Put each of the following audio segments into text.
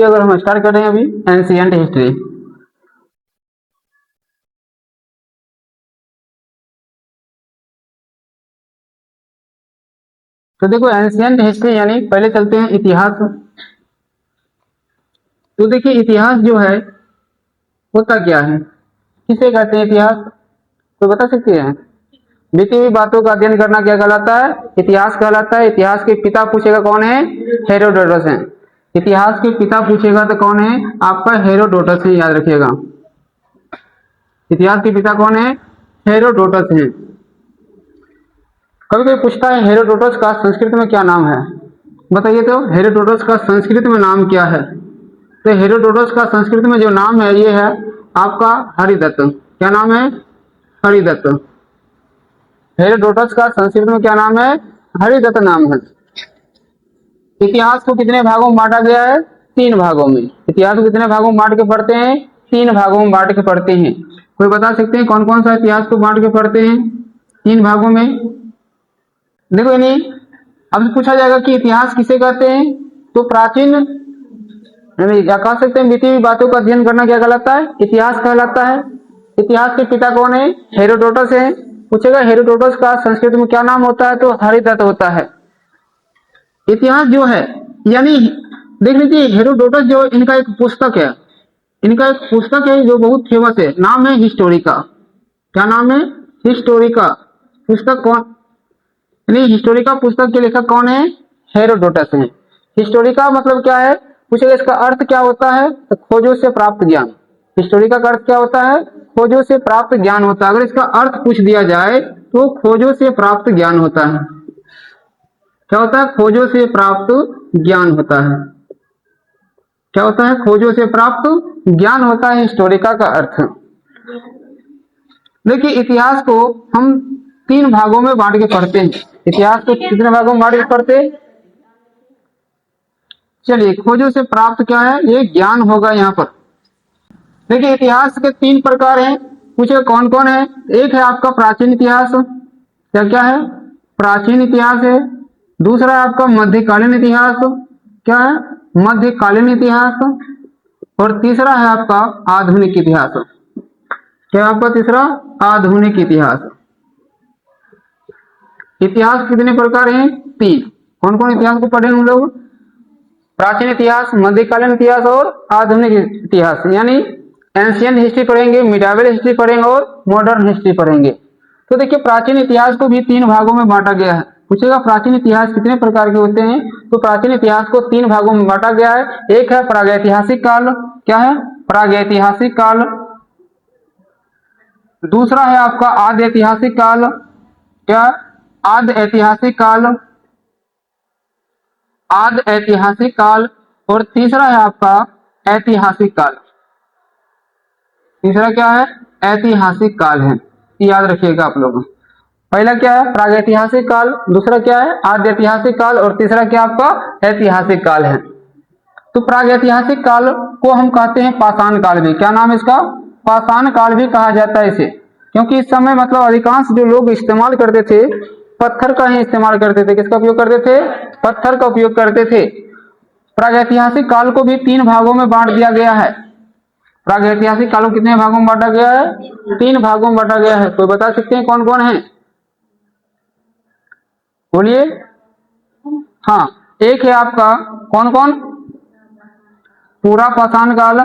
अगर हम स्टार्ट करें अभी एंशिएंट हिस्ट्री, तो देखो एंशिएंट हिस्ट्री यानी पहले चलते हैं इतिहास। तो देखिए इतिहास जो है होता क्या है, किसे कहते हैं इतिहास, तो बता सकते हैं? बीती हुई बातों का अध्ययन करना क्या कहलाता है? इतिहास कहलाता है। इतिहास के पिता पूछेगा कौन है? हेरोडोटस है। इतिहास के पिता पूछेगा तो कौन है? आपका हेरोडोटस है, याद रखिएगा। इतिहास के पिता कौन है? हेरोडोटस है। कभी कोई पूछता है हेरोडोटस का संस्कृत में क्या नाम है, बताइए तो हेरोडोटस का संस्कृत में नाम क्या है? तो हेरोडोटस का संस्कृत में जो नाम है ये है आपका हरिदत्त। क्या नाम है? हरिदत्त। हेरोडोटस का संस्कृत में क्या नाम है? हरिदत्त नाम है। इतिहास को कितने भागों में बांटा गया है? 3 भागों में। इतिहास को कितने भागों में बांट के पढ़ते हैं? 3 भागों में बांट के पढ़ते हैं। कोई बता सकते हैं कौन कौन सा इतिहास को बांट के पढ़ते हैं 3 भागों में? देखो यानी अब पूछा जाएगा कि इतिहास किसे कहते हैं, तो प्राचीन या कह सकते हैं बीती हुई बातों का अध्ययन करना क्या कहलाता है? इतिहास कहलाता है। इतिहास के पिता कौन है? हेरोडोटस है। पूछेगा हेरोडोटस का संस्कृत में क्या नाम होता है, तो हरिदत्त होता है। इतिहास जो है यानी देख लीजिए हेरोडोटस जो इनका एक पुस्तक है, इनका एक पुस्तक है जो बहुत फेमस है, नाम है हिस्टोरिका। क्या नाम है? हिस्टोरिका। पुस्तक कौन, नहीं हिस्टोरिका पुस्तक के लेखक कौन है? हेरोडोटस है। हिस्टोरिका मतलब क्या है, पूछेगा इसका अर्थ क्या होता है, तो खोजों से प्राप्त ज्ञान। हिस्टोरिका का अर्थ क्या होता है? खोजों से प्राप्त ज्ञान होता है। अगर इसका अर्थ पूछ दिया जाए तो खोजों से प्राप्त ज्ञान होता है। क्या होता है? खोजों से प्राप्त ज्ञान होता है। क्या होता है? खोजों से प्राप्त ज्ञान होता है हिस्टोरिका का अर्थ। देखिए इतिहास को हम 3 भागों में बांट के पढ़ते हैं। इतिहास को कितने भागों में बांट के पढ़ते हैं? चलिए खोजों से प्राप्त क्या है, ये ज्ञान होगा यहाँ पर। देखिए इतिहास के 3 प्रकार हैं, पूछे कौन कौन है? एक है आपका प्राचीन इतिहास, क्या क्या है? प्राचीन इतिहास है। दूसरा है आपका मध्यकालीन इतिहास, क्या है? मध्यकालीन इतिहास। और तीसरा है आपका आधुनिक इतिहास। क्या है आपका तीसरा? आधुनिक इतिहास। इतिहास कितने प्रकार हैं? 3। कौन कौन इतिहास को पढ़े हम लोग? प्राचीन इतिहास, मध्यकालीन इतिहास और आधुनिक इतिहास, यानी एंशिएंट हिस्ट्री पढ़ेंगे, मिडाइवल हिस्ट्री पढ़ेंगे और मॉडर्न हिस्ट्री पढ़ेंगे। तो देखिए प्राचीन इतिहास को भी 3 भागों में बांटा गया है। पूछेगा प्राचीन इतिहास कितने प्रकार के होते हैं, तो प्राचीन इतिहास को 3 भागों में बांटा गया है। एक है प्रागैतिहासिक काल, क्या है? प्रागैतिहासिक काल। दूसरा है आपका आद्य ऐतिहासिक काल, क्या? आद्य ऐतिहासिक काल, आद्य ऐतिहासिक काल। और तीसरा है आपका ऐतिहासिक काल। तीसरा क्या है? ऐतिहासिक काल है, याद रखिएगा आप लोग। पहला क्या है? प्रागैतिहासिक काल, दूसरा क्या है? आद्य ऐतिहासिक काल, और तीसरा क्या आपका? ऐतिहासिक काल है। तो प्रागैतिहासिक काल को हम कहते हैं पाषाण काल भी। क्या नाम है इसका? पाषाण काल भी कहा जाता है इसे, क्योंकि इस समय मतलब अधिकांश जो लोग इस्तेमाल करते थे पत्थर का ही इस्तेमाल करते थे। किसका उपयोग करते थे? पत्थर का उपयोग करते थे। प्रागैतिहासिक काल को भी 3 भागों में बांट दिया गया है। प्रागैतिहासिक काल को कितने भागों में बांटा गया है? 3 भागों में बांटा गया है। कोई बता सकते हैं कौन कौन है? बोलिए। हाँ, एक है आपका कौन कौन? पूरा पाषाण काल,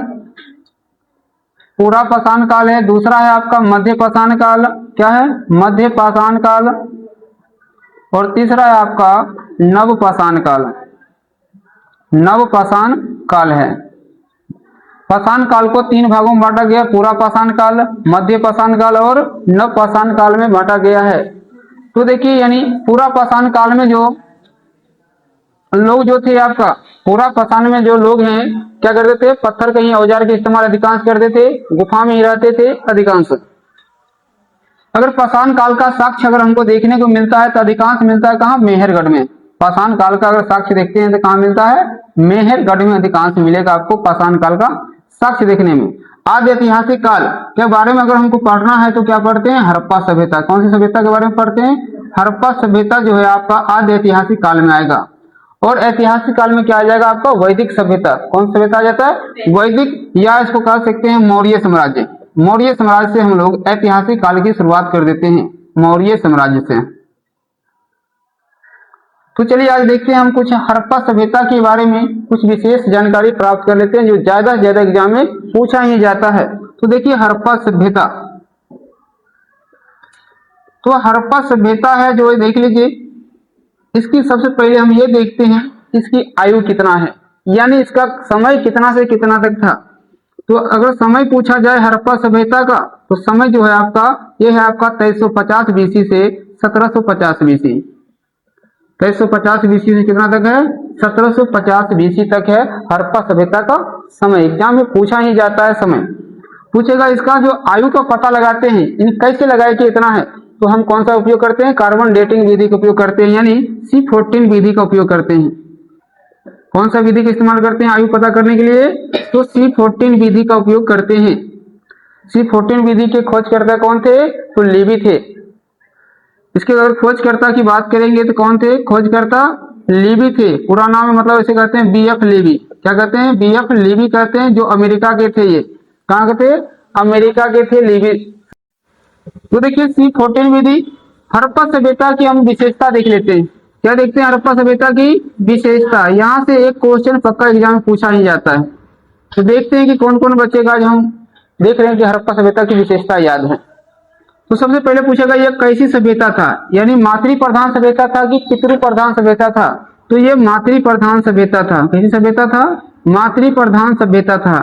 पूरा पाषाण काल है। दूसरा है आपका मध्य पाषाण काल, क्या है? मध्य पाषाण काल। और तीसरा है आपका नव पाषाण काल, नव पाषाण काल है। पाषाण काल को 3 भागों में बांटा गया, पूरा पाषाण काल, मध्य पाषाण काल और नव पाषाण काल में बांटा गया है। तो देखिए यानी पूरा पाषाण काल में जो लोग जो थे आपका, पूरा पाषाण में जो लोग हैं क्या करते थे? पत्थर के ही औजार के इस्तेमाल अधिकांश करते थे, गुफा में ही रहते थे अधिकांश। अगर पाषाण काल का साक्ष्य अगर हमको देखने को मिलता है तो अधिकांश मिलता है कहाँ? मेहरगढ़ में। पाषाण काल का अगर साक्ष्य देखते हैं तो कहाँ मिलता है? मेहरगढ़ में अधिकांश मिलेगा आपको पाषाण काल का साक्ष्य देखने में। आद्य ऐतिहासिक काल के बारे में अगर हमको पढ़ना है तो क्या पढ़ते हैं? हड़प्पा सभ्यता। कौन सी सभ्यता के बारे में पढ़ते हैं? हड़प्पा सभ्यता जो है आपका आद्य ऐतिहासिक काल में आएगा। और ऐतिहासिक काल में क्या आ जाएगा आपका वैदिक सभ्यता। कौन सा सभ्यता आ जाता है? वैदिक, या इसको कह सकते हैं मौर्य साम्राज्य। मौर्य साम्राज्य से हम लोग ऐतिहासिक काल की शुरुआत कर देते हैं, मौर्य साम्राज्य से। तो चलिए आज देखते हैं हम कुछ हड़प्पा सभ्यता के बारे में कुछ विशेष जानकारी प्राप्त कर लेते हैं जो ज्यादा से ज्यादा एग्जाम में पूछा ही जाता है। तो देखिए हड़प्पा सभ्यता, तो हड़प्पा सभ्यता है जो देख लीजिए, इसकी सबसे पहले हम ये देखते हैं इसकी आयु कितना है, यानी इसका समय कितना से कितना तक था। तो अगर समय पूछा जाए हड़प्पा सभ्यता का, तो समय जो है आपका ये है आपका 2350 बीसी से 1750 बीसी। 2350 बीसी से कितना तक है? 1750 बीसी तक है हड़प्पा सभ्यता का समय। एग्जाम में पूछा ही जाता है समय। पूछेगा इसका जो आयु का पता लगाते हैं, इन कैसे लगाए कि इतना है, तो हम कौन सा उपयोग करते हैं? कार्बन डेटिंग विधि का उपयोग करते हैं, यानी C14 विधि का उपयोग करते हैं। कौन सा विधि का इस्तेमाल करते हैं आयु पता करने के लिए? तो C14 विधि का उपयोग करते हैं। C14 विधि के खोजकर्ता कौन थे? तो लेवी थे। इसके अगर खोजकर्ता की बात करेंगे तो कौन थे? खोजकर्ता लेवी थे। पूरा नाम मतलब ऐसे कहते हैं BF लेवी। क्या कहते हैं? BF लेवी कहते हैं, जो अमेरिका के थे। ये कहाँ के थे? अमेरिका के थे लेवी। तो देखिए C14 विधि, हड़प्पा सभ्यता की हम विशेषता देख लेते हैं। क्या देखते हैं हड़प्पा सभ्यता की विशेषता? यहाँ से एक क्वेश्चन पक्का एग्जाम में पूछा ही जाता है। तो देखते हैं कि कौन कौन बचेगा जो हम देख रहे हैं कि हड़प्पा सभ्यता की विशेषता याद है। तो सबसे पहले पूछेगा यह कैसी सभ्यता था, यानी मातृ प्रधान सभ्यता था कि पितृ प्रधान सभ्यता था? तो ये मातृ प्रधान सभ्यता था। कैसी सभ्यता था? मातृ प्रधान सभ्यता था।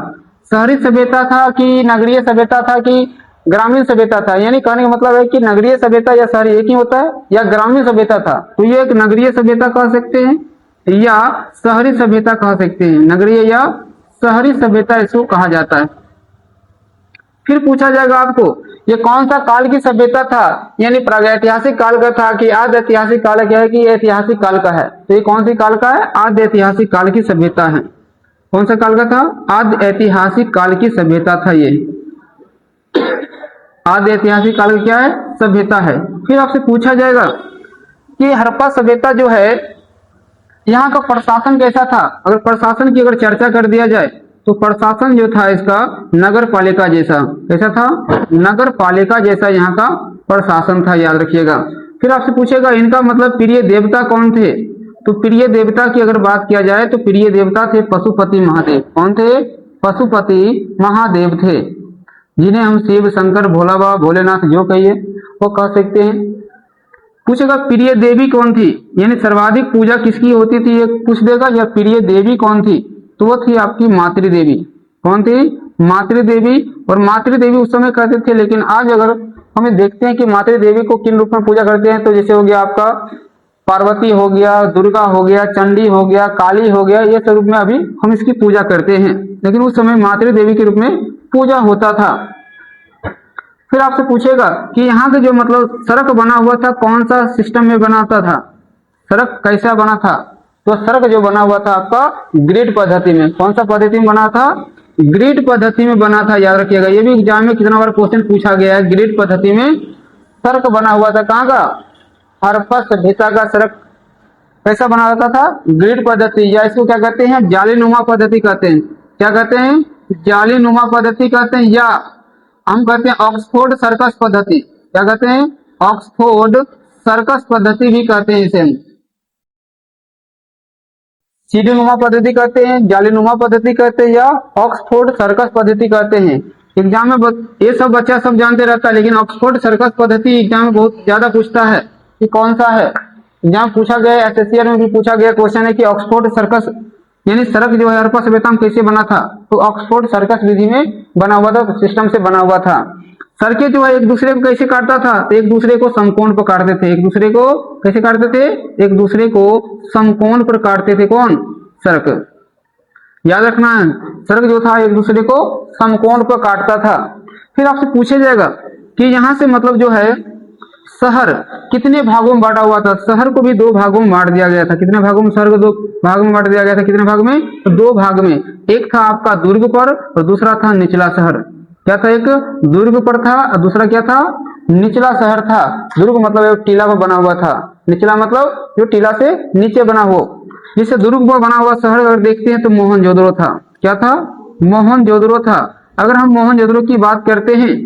शहरी सभ्यता था कि नगरीय सभ्यता था कि ग्रामीण सभ्यता था? यानी कहने का मतलब है कि नगरीय सभ्यता या शहरी एक ही होता है, या ग्रामीण सभ्यता था? तो ये एक नगरीय सभ्यता कह सकते हैं या शहरी सभ्यता कह सकते हैं। नगरीय या शहरी सभ्यता इसको कहा जाता है। फिर पूछा जाएगा आपको ये कौन सा काल की सभ्यता था, यानी प्रागैतिहासिक काल का था कि आद्य ऐतिहासिक काल क्या है कि ऐतिहासिक काल का है? तो ये कौन सी काल का है? आद्य ऐतिहासिक काल की सभ्यता है। कौन सा काल का था? आद्य ऐतिहासिक काल की सभ्यता था। ये आद्य ऐतिहासिक काल का क्या है? सभ्यता है। फिर आपसे पूछा जाएगा कि हड़प्पा सभ्यता जो है यहाँ का प्रशासन कैसा था? अगर प्रशासन की अगर चर्चा कर दिया जाए तो प्रशासन जो था इसका नगर पालिका जैसा। कैसा था? नगर पालिका जैसा यहाँ का प्रशासन था, याद रखिएगा। फिर आपसे पूछेगा इनका मतलब प्रिय देवता कौन थे? तो प्रिय देवता की अगर बात किया जाए तो प्रिय देवता थे पशुपति महादेव। कौन थे? पशुपति महादेव थे, जिन्हें हम शिव शंकर भोला बाबा भोलेनाथ जो कहिए वो कह सकते हैं। पूछेगा प्रिय देवी कौन थी, यानी सर्वाधिक पूजा किसकी होती थी, ये पूछ देगा। या प्रिय देवी कौन थी? तो वो थी आपकी मातृ देवी। कौन थी? मातृ देवी। और मातृ देवी उस समय कहते थे, लेकिन आज अगर हमें देखते हैं कि मातृ देवी को किन रूप में पूजा करते हैं, तो जैसे हो गया आपका पार्वती हो गया, दुर्गा हो गया, चंडी हो गया, काली हो गया, ये सब रूप में अभी हम इसकी पूजा करते हैं, लेकिन उस समय मातृ देवी के रूप में पूजा होता था। फिर आपसे पूछेगा कि यहाँ का जो मतलब सड़क बना हुआ था कौन सा सिस्टम में बनाता था? सड़क कैसा बना था? तो सड़क जो बना हुआ था आपका ग्रिड पद्धति में। कौन सा पद्धति में बना था? ग्रिड पद्धति में बना था, याद रखिएगा। ये भी एग्जाम में कितना बार क्वेश्चन पूछा गया है। ग्रिड पद्धति में सड़क बना हुआ था। कहाँ का? हड़प्पा सभ्यता का सड़क कैसा बना रहता था? ग्रिड पद्धति, या इसको क्या कहते हैं? जालीनुमा पद्धति कहते हैं। क्या कहते हैं? जालीनुमा पद्धति कहते हैं, या हम कहते हैं ऑक्सफोर्ड सर्कस पद्धति। क्या कहते हैं? ऑक्सफोर्ड सर्कस पद्धति भी कहते हैं इसे। सीढ़ीनुमा पद्धति कहते हैं, जालीनुमा पद्धति कहते हैं, या ऑक्सफोर्ड सर्कस पद्धति कहते हैं। एग्जाम में ये सब बच्चा सब जानते रहता है, लेकिन ऑक्सफोर्ड सर्कस पद्धति एग्जाम में बहुत ज्यादा पूछता है कि कौन सा है। एग्जाम पूछा गया, एसएससीआर में भी पूछा गया क्वेश्चन है कि ऑक्सफोर्ड सर्कस यानी सड़क जो है हड़प्पा सभ्यता में कैसे बना था? तो ऑक्सफोर्ड सर्कस विधि में बना हुआ था, सिस्टम से बना हुआ था। सड़कें जो है एक दूसरे को कैसे काटता था? तो एक दूसरे को समकोण पर काटते थे। एक दूसरे को कैसे काटते थे? एक दूसरे को समकोण पर काटते थे। कौन? सड़क। याद रखना है, सड़क जो था एक दूसरे को समकोण पर काटता था। फिर आपसे पूछा जाएगा कि यहाँ से मतलब जो है शहर कितने भागों में बांटा हुआ था? शहर को भी दो भागों में बांट दिया गया था। कितने भागों में? शहर को दो भागों में बांट दिया गया था। कितने भाग में? तो दो भाग में। एक था आपका दुर्ग पर और दूसरा था निचला शहर। क्या था? एक दुर्ग पर था और दूसरा क्या था? निचला शहर था। दुर्ग मतलब एक टीला पर बना हुआ था, निचला मतलब जो टीला से नीचे बना हो। जिससे दुर्ग बना हुआ शहर अगर देखते हैं तो मोहनजोदड़ो था। क्या था? मोहनजोदड़ो था। अगर हम मोहनजोदड़ो की बात करते हैं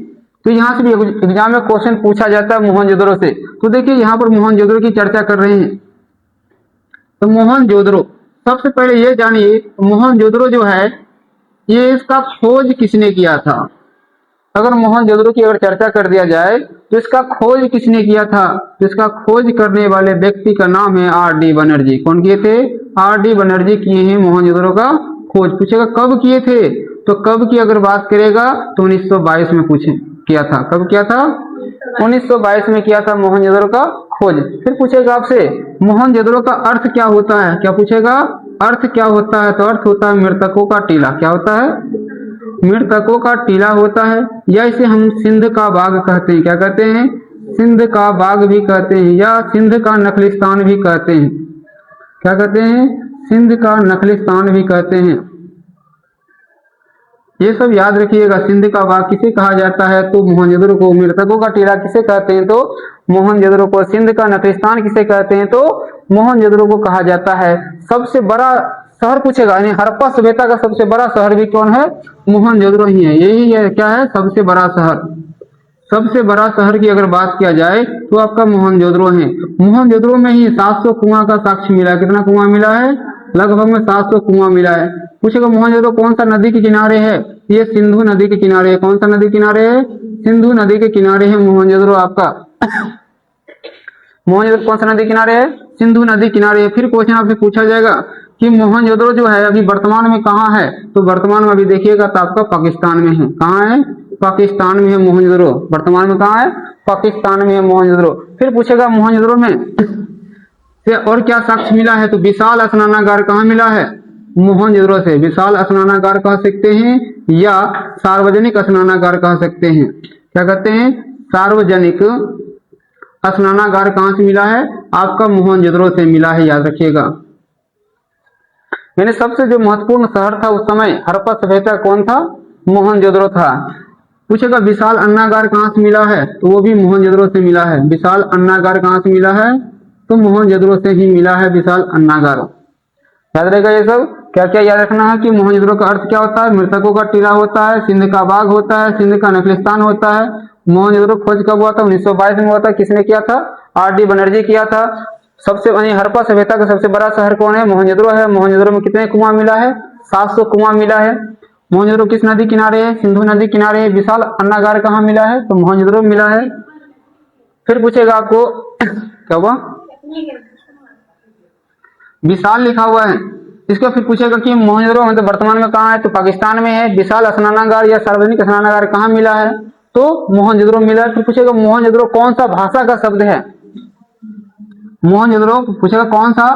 तो यहाँ से भी एग्जाम में क्वेश्चन पूछा जाता है मोहनजोदड़ो से। तो देखिए यहाँ पर मोहनजोदड़ो की चर्चा कर रहे हैं। तो मोहनजोदड़ो, सबसे पहले ये जानिए मोहनजोदड़ो जो है ये इसका खोज किसने किया था। अगर मोहनजोदड़ो की अगर चर्चा कर दिया जाए तो इसका खोज किसने किया था? तो इसका खोज करने वाले व्यक्ति का नाम है R.D. बनर्जी। कौन किए थे? R.D. बनर्जी किए हैं मोहनजोदड़ो का खोज। पूछेगा कब किए थे, तो कब की अगर बात करेगा तो 1922 में पूछे किया था। कब किया था? 1922 में किया था मोहनजोदड़ो का खोज। फिर पूछेगा आपसे मोहनजोदड़ो का अर्थ क्या होता है। क्या पूछेगा? अर्थ क्या होता है? तो अर्थ होता है मृतकों का टीला। क्या होता है? मृतकों का टीला होता है, या इसे हम सिंध का बाग कहते हैं। क्या कहते हैं? सिंध का बाग भी कहते हैं, या सिंध का नखलिस्तान भी कहते हैं। क्या कहते हैं? सिंध का नखलिस्तान भी कहते हैं। ये सब याद रखिएगा। सिंध का बाग किसे कहा जाता है? तो मोहनजोदड़ो को। मृतकों का टीला किसे कहते हैं? तो मोहनजोदड़ो को। सिंध का नखलिस्तान किसे कहते हैं? तो मोहनजोदड़ो को कहा जाता है। सबसे बड़ा शहर पूछेगा, यानी हड़प्पा सभ्यता का सबसे बड़ा शहर भी कौन है? मोहनजोदड़ो ही है। यही है, क्या है? सबसे बड़ा शहर। सबसे बड़ा शहर की अगर बात किया जाए तो आपका मोहनजोदड़ो है। मोहनजोदड़ो में ही 700 कुआं का साक्ष्य मिला है। कितना कुआं मिला है? लगभग में 700 कुआं मिला है। पूछेगा मोहनजोदड़ो कौन सा नदी के किनारे है? ये सिंधु नदी के किनारे है। कौन सा नदी किनारे है? सिंधु नदी के किनारे है मोहनजोदड़ो आपका। मोहनजोदड़ो कौन सा नदी किनारे है? सिंधु नदी किनारे है। फिर क्वेश्चन आपसे पूछा जाएगा कि मोहनजोदड़ो जो है अभी वर्तमान में कहाँ है? तो वर्तमान में अभी देखिएगा तो आपका पाकिस्तान में है। कहाँ है? पाकिस्तान में है मोहनजोदड़ो। वर्तमान में कहाँ है? पाकिस्तान में है मोहनजोदड़ो। फिर पूछेगा मोहनजोदड़ो में से और क्या साक्ष्य मिला है? तो विशाल स्नानागार कहाँ मिला है? मोहनजोदड़ो से। विशाल स्नानागार कह सकते हैं या सार्वजनिक स्नानागार कह सकते हैं। क्या कहते हैं? सार्वजनिक स्नानागार कहाँ से मिला है? आपका मोहनजोदड़ो से मिला है, याद रखिएगा। यानी सबसे जो महत्वपूर्ण शहर था उस समय हड़प्पा सभ्यता कौन था? मोहनजोदड़ो था। पूछेगा विशाल अन्नागार कहाँ से मिला है? तो वो भी मोहनजोदड़ो से मिला है। विशाल अन्नागार कहाँ से मिला है? तो मोहनजोदड़ो से ही मिला है विशाल अन्नागार। याद रहेगा ये सब। क्या क्या याद रखना है कि मोहनजोदड़ो का अर्थ क्या होता है? मृतकों का टीला होता है, सिंध का बाग होता है, सिंध का नखलिस्तान होता है। मोहनजोदड़ो खोज कब हुआ था? 1922 में हुआ था। किसने किया था? R.D. बनर्जी किया था। सबसे हड़प्पा सभ्यता का सबसे बड़ा शहर कौन है? मोहनजोदड़ो है। मोहनजोदड़ो में कितने कुआं मिला है? 700 कुआं मिला है। मोहनजोदड़ो किस नदी किनारे है? सिंधु नदी किनारे है। विशाल अन्नागार कहाँ मिला है? तो मोहनजोदड़ो मिला है। फिर पूछेगा आपको क्या हुआ? विशाल लिखा हुआ है। इसको फिर पूछेगा कि मोहनजोदड़ो मतलब वर्तमान में कहाँ है? तो पाकिस्तान में है। विशाल स्नानागार या सार्वजनिक स्नानागार कहाँ मिला है? तो मोहनजोदड़ो मिला है। फिर पूछेगा मोहनजोदड़ो कौन सा भाषा का शब्द है? मोहनजोदड़ो पूछेगा कौन सा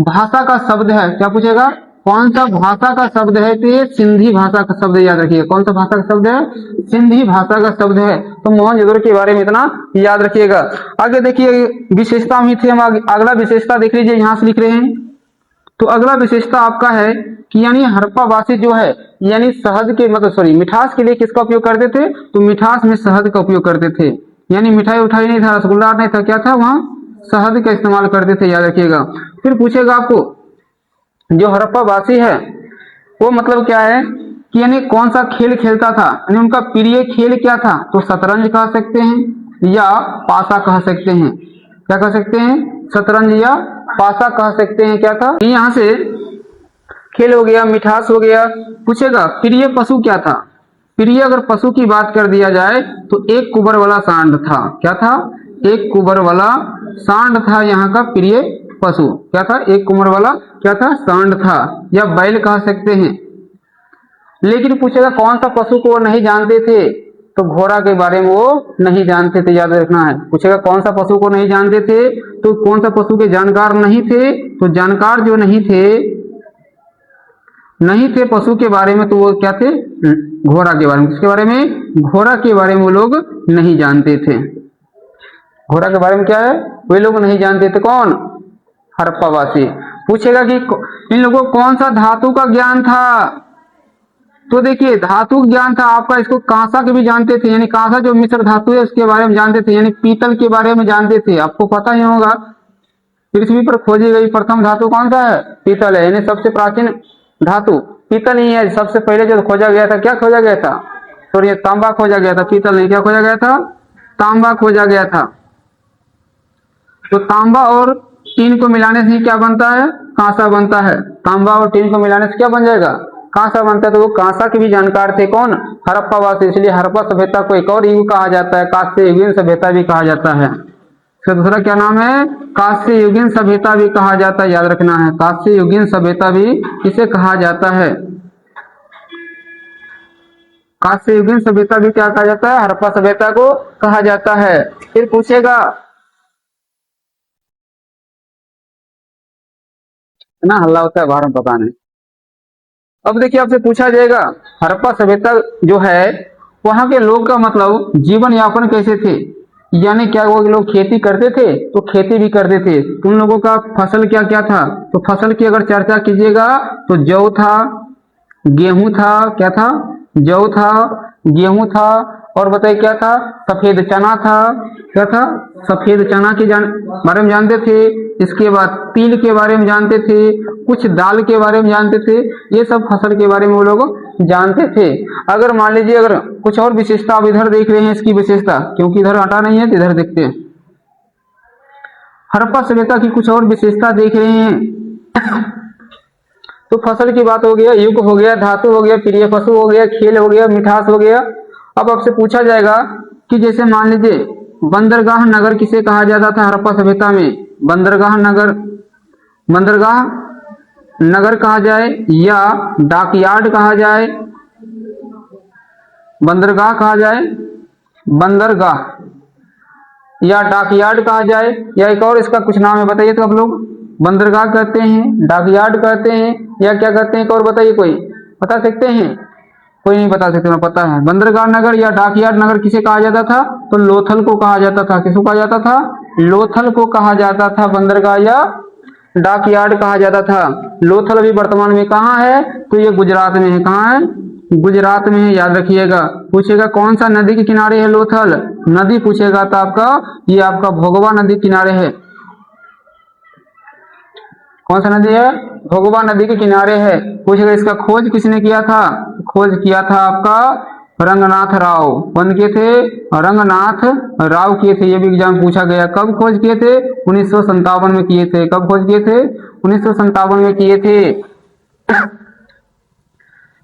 भाषा का शब्द है? क्या पूछेगा? कौन सा भाषा का शब्द है? तो ये सिंधी भाषा का शब्द, याद रखिएगा। कौन सा भाषा का शब्द है? सिंधी भाषा का शब्द है। तो मोहनजोदड़ो के बारे में इतना याद रखिएगा। आगे देखिए विशेषता में थे हम। अगला विशेषता देख लीजिए, यहाँ से लिख रहे हैं। तो अगला विशेषता आपका है कि यानी हड़प्पा वासी जो है यानी शहद के मतलब मिठास के लिए किसका उपयोग करते थे? तो मिठास में शहद का उपयोग करते थे। यानी मिठाई उठाई नहीं था, रसगुल्ला नहीं था, क्या था? वहाँ शहद का इस्तेमाल करते थे, याद रखिएगा। फिर पूछेगा आपको जो हड़प्पा वासी है वो मतलब क्या है कि यानी कौन सा खेल खेलता था, यानी उनका प्रिय खेल क्या था? तो शतरंज कह सकते हैं या पासा कह सकते हैं। क्या कह सकते हैं? शतरंज या पासा कह सकते हैं। क्या था? यहाँ से खेल हो गया, मिठास हो गया। पूछेगा प्रिय पशु क्या था? प्रिय अगर पशु की बात कर दिया जाए तो एक कुबर वाला सांड था। क्या था? एक कुबर वाला सांड था यहाँ का प्रिय पशु। क्या था? एक कुबर वाला क्या था? सांड था, या बैल कह सकते हैं। लेकिन पूछेगा कौन सा पशु को वो नहीं जानते थे? तो घोड़ा के बारे में वो नहीं जानते थे, याद रखना है। पूछेगा कौन सा पशु को नहीं जानते थे? तो कौन सा पशु के जानकार नहीं थे? तो जानकार जो नहीं थे पशु के बारे में, तो वो क्या थे? घोड़ा के बारे में। किसके बारे में? घोड़ा के बारे में वो लोग नहीं जानते थे। घोड़ा के बारे में क्या है? वे लोग नहीं जानते थे। कौन? हड़प्पा वासी। पूछेगा कि इन लोगों को कौन सा धातु का ज्ञान था? तो देखिए धातु ज्ञान था आपका। इसको कांसा के भी जानते थे, यानी कांसा जो मिश्र धातु है उसके बारे में जानते थे, यानी पीतल के बारे में जानते थे। आपको पता ही होगा पृथ्वी पर खोजी गई प्रथम धातु कौन सा है? पीतल है, यानी सबसे प्राचीन धातु पीतल ही है। सबसे पहले जो खोजा गया था, क्या खोजा गया था? सॉरी, तांबा खोजा गया था, पीतल नहीं। क्या खोजा गया था? तांबा खोजा गया था। तो तांबा और टीन को मिलाने से क्या बनता है? कांसा बनता है। तांबा और टीन को मिलाने से क्या बन जाएगा? कांसा बनता है। तो वो कांसा के भी जानकार थे कौन? हड़प्पावासी। इसलिए हड़प्पा सभ्यता को एक और युग कहा जाता है, कांस्य युगीन सभ्यता भी कहा जाता है। इसका दूसरा क्या नाम है? कांस्य युगीन सभ्यता भी कहा जाता है, याद रखना है। कांस्य युगीन सभ्यता भी इसे कहा जाता है। कांस्य युगीन सभ्यता भी क्या कहा जाता है? हड़प्पा सभ्यता को कहा जाता है। फिर पूछेगा ना, हल्ला होता है बाहर में, पता नहीं। अब देखिए आपसे पूछा जाएगा हड़प्पा सभ्यता जो है वहां के लोग का मतलब जीवन यापन कैसे थे, यानी क्या वो लोग खेती करते थे? तो खेती भी करते थे। तो उन लोगों का फसल क्या क्या था? तो फसल की अगर चर्चा कीजिएगा तो जौ था, गेहूं था, क्या था? जौ था, गेहूं था, और बताइए क्या था? सफेद चना था। क्या था? सफेद चना के बारे में जानते थे। इसके बाद तिल के बारे में जानते थे, कुछ दाल के बारे में जानते थे। ये सब फसल के बारे में वो लोग जानते थे। अगर मान लीजिए अगर कुछ और विशेषता आप इधर देख रहे हैं, इसकी विशेषता, क्योंकि इधर हटा नहीं है तो इधर देखते हैं। हड़प्पा सभ्यता की कुछ और विशेषता देख रहे हैं तो फसल की बात हो गया, युग हो गया, धातु हो गया, प्रिय पशु हो गया, खेल हो गया, मिठास हो गया। अब आपसे पूछा जाएगा कि जैसे मान लीजिए बंदरगाह नगर किसे कहा जाता था हड़प्पा सभ्यता में? बंदरगाह नगर, बंदरगाह नगर कहा जाए या डॉकयार्ड कहा जाए? बंदरगाह कहा जाए, बंदरगाह या डॉकयार्ड कहा जाए, या एक और इसका कुछ नाम है, बताइए तो आप लोग। बंदरगाह कहते हैं, डॉकयार्ड कहते हैं, या क्या कहते हैं? एक और बताइए, कोई बता सकते हैं? कोई नहीं बता सकते, मैं पता है। बंदरगाह नगर या डॉकयार्ड नगर किसे कहा जाता था? तो लोथल को कहा जाता था। किसको कहा जाता था? लोथल को कहा जाता था। बंदरगाह या डॉकयार्ड कहा जाता था। लोथल अभी वर्तमान में कहाँ है? तो ये गुजरात में है। कहाँ है? गुजरात में है, याद रखिएगा। पूछेगा कौन सा नदी के किनारे है लोथल? नदी पूछेगा तो आपका ये आपका भोगवा नदी किनारे है। कौन सा नदी है? भोगवा नदी के किनारे है। पूछेगा इसका खोज किसने किया था? खोज किया था आपका रंगनाथ राव। कौन किए थे? रंगनाथ राव किए थे। ये भी एग्जाम पूछा गया। कब खोज किए थे? 1957 में किए थे। कब खोज किए थे? 1957 में किए थे।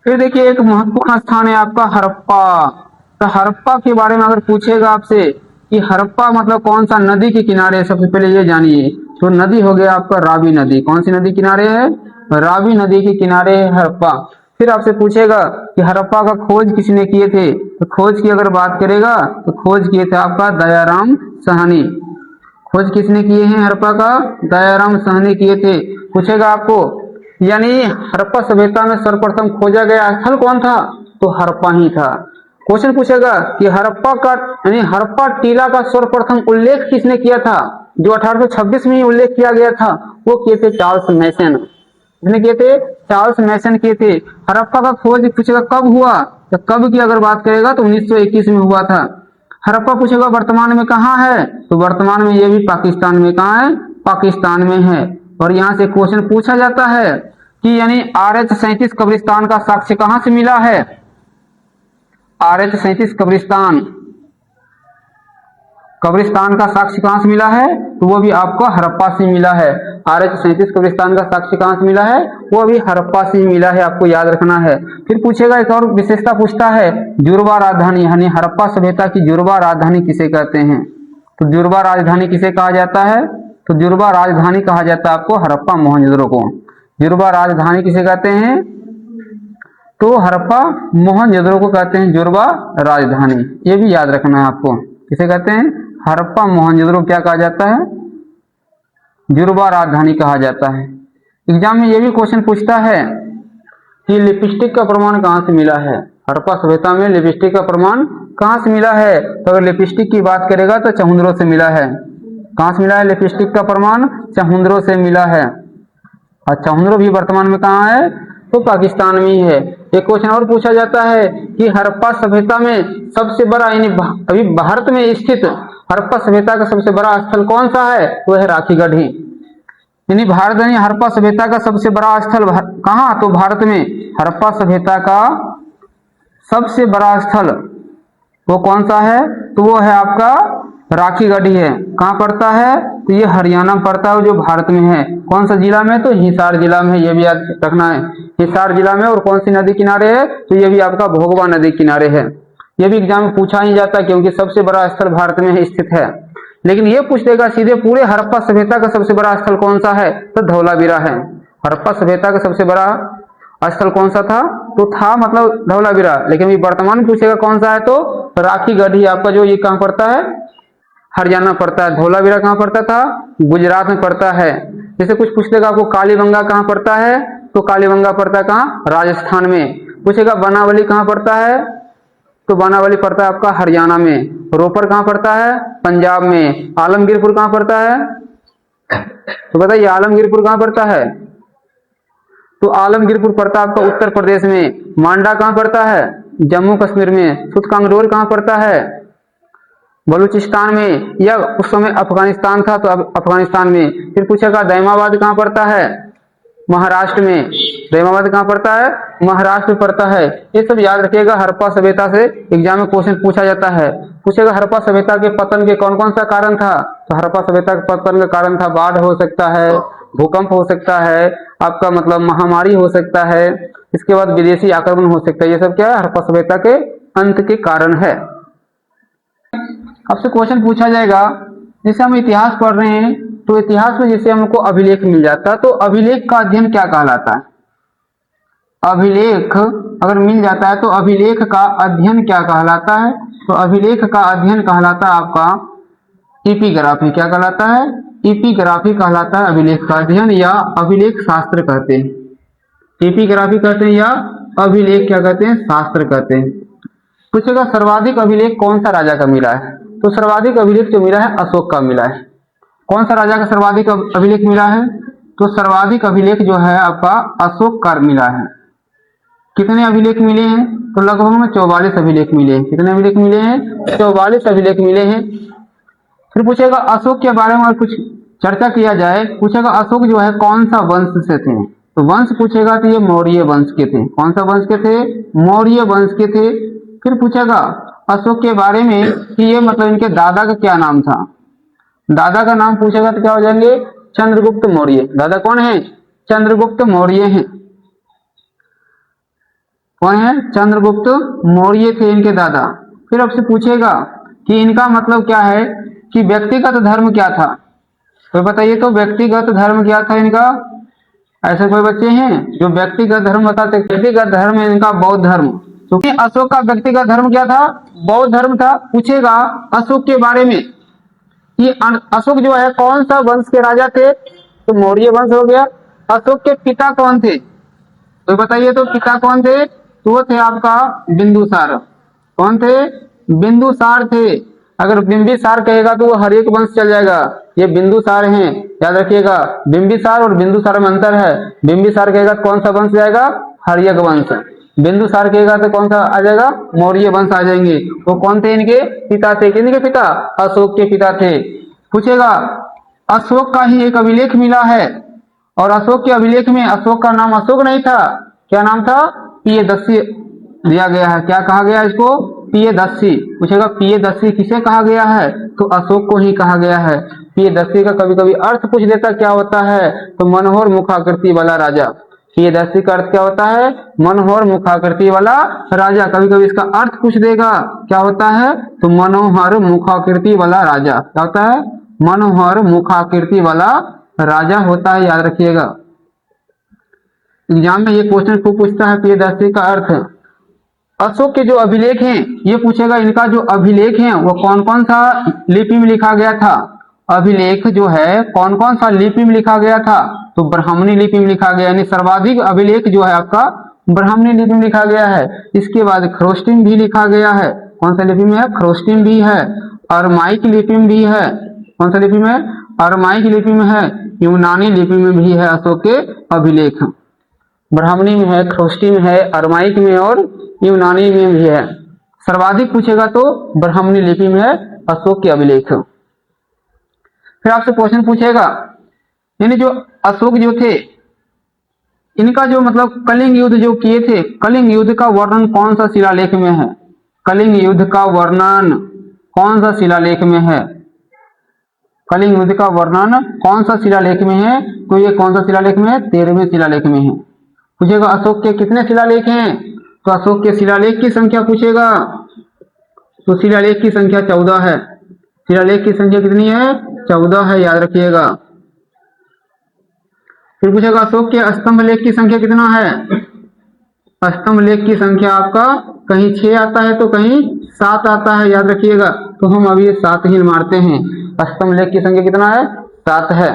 फिर देखिए एक महत्वपूर्ण स्थान है आपका हड़प्पा। तो हड़प्पा के बारे में अगर पूछेगा आपसे कि हड़प्पा मतलब कौन सा नदी के किनारे है, सबसे पहले ये जानिए। तो नदी हो गया आपका रावी नदी। कौन सी नदी किनारे है? रावी नदी के किनारे है हड़प्पा। फिर आपसे पूछेगा कि हड़प्पा का खोज किसने किए थे? तो खोज की अगर बात करेगा तो खोज किए थे आपका दयाराम साहनी। खोज किसने किए हैं हड़प्पा का? दयाराम साहनी किए थे। पूछेगा आपको यानी हड़प्पा सभ्यता में सर्वप्रथम खोजा गया स्थल कौन था? तो हड़प्पा ही था। क्वेश्चन पूछेगा कि हड़प्पा का यानी हड़प्पा टीला का सर्वप्रथम उल्लेख किसने किया था? जो 1826 में ही उल्लेख किया गया था वो किए थे चार्ल्स मैसन। किसने किए थे? चार्ल्स मैसन किए थे। हड़प्पा का खोज पूछेगा कब हुआ? तो कब की अगर बात करेगा तो 1921 में हुआ था। हड़प्पा पूछेगा वर्तमान में कहाँ है? तो वर्तमान में ये भी पाकिस्तान में। कहाँ है? पाकिस्तान में है। और यहाँ से क्वेश्चन पूछा जाता है कि यानी RH-37 कब्रिस्तान का साक्ष्य कहाँ से मिला है? RH-37 कब्रिस्तान का साक्ष्य कहां से मिला है? तो वो भी आपको हड़प्पा से मिला है। RH-37 कब्रिस्तान का साक्ष्य कहां से मिला है? वो भी हड़प्पा से मिला है, आपको याद रखना है। फिर पूछेगा एक और विशेषता पूछता है जुर्वा राजधानी, यानी हड़प्पा सभ्यता की जुर्वा राजधानी किसे कहते हैं? तो जुर्वा राजधानी किसे कहा जाता है? तो जुर्वा राजधानी कहा जाता है आपको हड़प्पा मोहनजोदड़ो को। जुर्वा राजधानी किसे कहते हैं? तो हड़प्पा मोहनजोदड़ो को कहते हैं जुर्वा राजधानी। ये भी याद रखना है आपको। किसे कहते हैं? हड़प्पा मोहनजोदड़ो क्या कहा जाता है? जुर्वा राजधानी कहा जाता है। एग्जाम में ये भी क्वेश्चन पूछता है कि लिपस्टिक का प्रमाण कहाँ से मिला है? हड़प्पा सभ्यता में लिपस्टिक का प्रमाण कहाँ से मिला है? तो अगर लिपस्टिक की बात करेगा तो चहुंदरों से मिला है। कहाँ से मिला है लिपस्टिक का प्रमाण? चहुंदरों से मिला है। और चहुंदरो भी वर्तमान में कहाँ है? तो पाकिस्तान में ही है। एक क्वेश्चन और पूछा जाता है कि हड़प्पा सभ्यता में सबसे बड़ा यानी अभी भारत में स्थित हड़प्पा सभ्यता का सबसे बड़ा स्थल कौन सा है? वो है राखीगढ़ ही। यानी भारत यानी हड़प्पा सभ्यता का सबसे बड़ा स्थल कहाँ? तो भारत में हड़प्पा सभ्यता का सबसे बड़ा स्थल वो कौन सा है? तो वो है आपका राखी गढ़ी है। कहाँ पड़ता है? तो ये हरियाणा में पड़ता है, जो भारत में है। कौन सा जिला में? तो हिसार जिला में। ये भी याद रखना है, हिसार जिला में। और कौन सी नदी किनारे है? तो ये भी आपका भोगवा नदी किनारे है। ये भी एग्जाम में पूछा ही जाता है, क्योंकि सबसे बड़ा स्थल भारत में स्थित है। लेकिन ये पूछ देगा सीधे पूरे हड़प्पा सभ्यता का सबसे बड़ा स्थल कौन सा है? तो धौलावीरा है। हड़प्पा सभ्यता का सबसे बड़ा स्थल कौन सा था? तो था मतलब धौलावीरा। लेकिन ये वर्तमान में पूछेगा कौन सा है, तो राखी गढ़ी आपका, जो ये कहाँ पड़ता है? हरियाणा पड़ता है। धौलावीरा कहाँ पड़ता था? गुजरात में पड़ता है। जैसे कुछ पूछ देगा आपको कालीबंगा कहाँ पड़ता है? तो कालीबंगा पड़ता है कहाँ? राजस्थान में। पूछेगा बनावली कहाँ पड़ता है? तो बनावली पड़ता है आपका हरियाणा में। रोपर कहाँ पड़ता है? पंजाब में। आलमगीरपुर कहाँ पड़ता है? तो बताइए आलमगीरपुर कहाँ पड़ता है? तो आलमगीरपुर पड़ता है आपका उत्तर प्रदेश में। मांडा कहाँ पड़ता है? जम्मू कश्मीर में। सुतकांगडोर कहाँ पड़ता है? बलूचिस्तान में, या उस समय अफगानिस्तान था तो अब अफगानिस्तान में। फिर पूछेगा दैमाबाद कहाँ पड़ता है? महाराष्ट्र में। दैमाबाद कहाँ पड़ता है? महाराष्ट्र में पड़ता है। ये सब याद रखिएगा, हड़प्पा सभ्यता से एग्जाम में क्वेश्चन पूछा जाता है। पूछेगा हड़प्पा सभ्यता के पतन के कौन कौन सा कारण था? तो हड़प्पा सभ्यता के पतन का कारण था बाढ़ हो सकता है, भूकंप हो सकता है, आपका मतलब महामारी हो सकता है, इसके बाद विदेशी आक्रमण हो सकता है। ये सब क्या है? हड़प्पा सभ्यता के अंत के कारण है। आपसे क्वेश्चन पूछा जाएगा, जैसे हम इतिहास पढ़ रहे हैं तो इतिहास में जैसे हमको अभिलेख मिल जाता है, तो अभिलेख का अध्ययन क्या कहलाता है? अभिलेख अगर मिल जाता है तो अभिलेख का अध्ययन क्या कहलाता है? तो अभिलेख का अध्ययन कहलाता है आपका एपिग्राफी। क्या कहलाता है? एपिग्राफी कहलाता है अभिलेख का अध्ययन, या अभिलेख शास्त्र कहते हैं। एपिग्राफी कहते हैं या अभिलेख क्या कहते हैं? शास्त्र कहते हैं। पूछेगा सर्वाधिक अभिलेख कौन सा राजा का मिला है? तो सर्वाधिक अभिलेख जो मिला है अशोक का मिला है। कौन सा राजा का सर्वाधिक अभिलेख मिला है? तो सर्वाधिक अभिलेख जो है आपका अशोक का मिला है। कितने अभिलेख मिले हैं? तो लगभग में 44 अभिलेख मिले हैं। कितने अभिलेख मिले हैं? 44 अभिलेख मिले हैं। फिर पूछेगा अशोक के बारे में और कुछ चर्चा किया जाए। पूछेगा अशोक जो है कौन सा वंश से थे? तो वंश पूछेगा तो ये मौर्य वंश के थे। कौन सा वंश के थे? मौर्य वंश के थे। फिर पूछेगा अशोक के बारे में कि ये मतलब इनके दादा का क्या नाम था? दादा का नाम पूछेगा तो क्या हो जाएंगे? चंद्रगुप्त मौर्य। दादा कौन है? चंद्रगुप्त मौर्य हैं। कौन है? चंद्रगुप्त मौर्य थे इनके दादा। फिर आपसे पूछेगा कि इनका मतलब क्या है, कि व्यक्तिगत धर्म क्या था? तो बताइए तो व्यक्तिगत धर्म क्या था इनका? ऐसे कोई बच्चे हैं जो व्यक्तिगत धर्म बता सकते? व्यक्तिगत धर्म है इनका बौद्ध धर्म। क्योंकि अशोक का व्यक्तिगत धर्म क्या था? बौद्ध धर्म था। पूछेगा अशोक के बारे में कि अशोक जो है कौन सा वंश के राजा थे? तो मौर्य वंश हो गया। अशोक के पिता कौन थे? तो बताइए तो पिता कौन थे? तो वो थे आपका बिंदुसार। कौन थे? बिंदुसार थे। अगर बिंबिसार कहेगा तो वो हर एक वंश चल जाएगा। ये बिंदुसार हैं, याद रखिएगा। बिंबिसार और बिंदुसार में अंतर है। बिंबिसार कहेगा तो कौन सा वंश जाएगा? हर्यक वंश। बिंदुसार कहेगा तो कौन सा आ जाएगा? मौर्य वंश आ जाएंगे। वो कौन थे? इनके पिता थे। किनके पिता? अशोक के पिता थे। पूछेगा अशोक का ही एक अभिलेख मिला है, और अशोक के अभिलेख में अशोक का नाम अशोक नहीं था। क्या नाम था? पियदस्सी दिया गया है। क्या कहा गया इसको? पियदस्सी। पूछेगा पियदस्सी किसे कहा गया है? तो अशोक को ही कहा गया है। पियदस्सी का कभी कभी अर्थ पूछ देता क्या होता है? तो मनोहर मुखाकृति वाला राजा। पियदस्सी का अर्थ क्या होता है? मनोहर मुखाकृति वाला राजा। कभी कभी इसका अर्थ पूछ देगा क्या होता है? तो मनोहर मुखाकृति वाला राजा। क्या होता है? मनोहर मुखाकृति वाला राजा होता है, याद रखिएगा। एग्जाम में ये क्वेश्चन खूब पूछता है पियदस्सी का अर्थ। अशोक के जो अभिलेख हैं ये पूछेगा इनका जो अभिलेख है वो कौन कौन सा लिपि में लिखा गया था? अभिलेख जो है कौन कौन सा लिपि में लिखा गया था? तो ब्राह्मणी लिपि में लिखा गया। यानी सर्वाधिक अभिलेख जो है आपका ब्राह्मणी लिपि में लिखा गया है। इसके बाद खरोष्टिम भी लिखा गया है। कौन सा लिपि में है? खरोष्टिम भी है। अरमाइक लिपि में भी है। कौन सा लिपि में? अरमाइक लिपि में है। यूनानी लिपि में भी है अशोक के अभिलेख। ब्राह्मणी में है, खरोष्टी में है, अरमाइक में और यूनानी में भी है। सर्वाधिक पूछेगा तो ब्राह्मणी लिपि में है अशोक के अभिलेख। फिर आपसे क्वेश्चन पूछेगा यानी जो अशोक जो थे, इनका जो मतलब कलिंग युद्ध जो किए थे, कलिंग युद्ध का वर्णन कौन सा शिलालेख में है? कलिंग युद्ध का वर्णन कौन सा शिलालेख में है? कलिंग युद्ध का वर्णन कौन सा शिलालेख में है? तो ये कौन सा शिलालेख में है? 13वें शिलालेख में है। पूछेगा अशोक के कितने शिलालेख हैं? तो अशोक के शिलालेख की संख्या पूछेगा, तो शिलालेख की संख्या 14 है। शिलालेख की संख्या कितनी है? 14 है, याद रखिएगा। फिर पूछेगा अशोक के स्तंभ लेख की संख्या कितना है? स्तंभ लेख की संख्या आपका कहीं 6 आता है तो कहीं 7 आता है, याद रखिएगा। तो हम अभी 7 ही मारते हैं। स्तंभ लेख की संख्या कितना है? 7 है।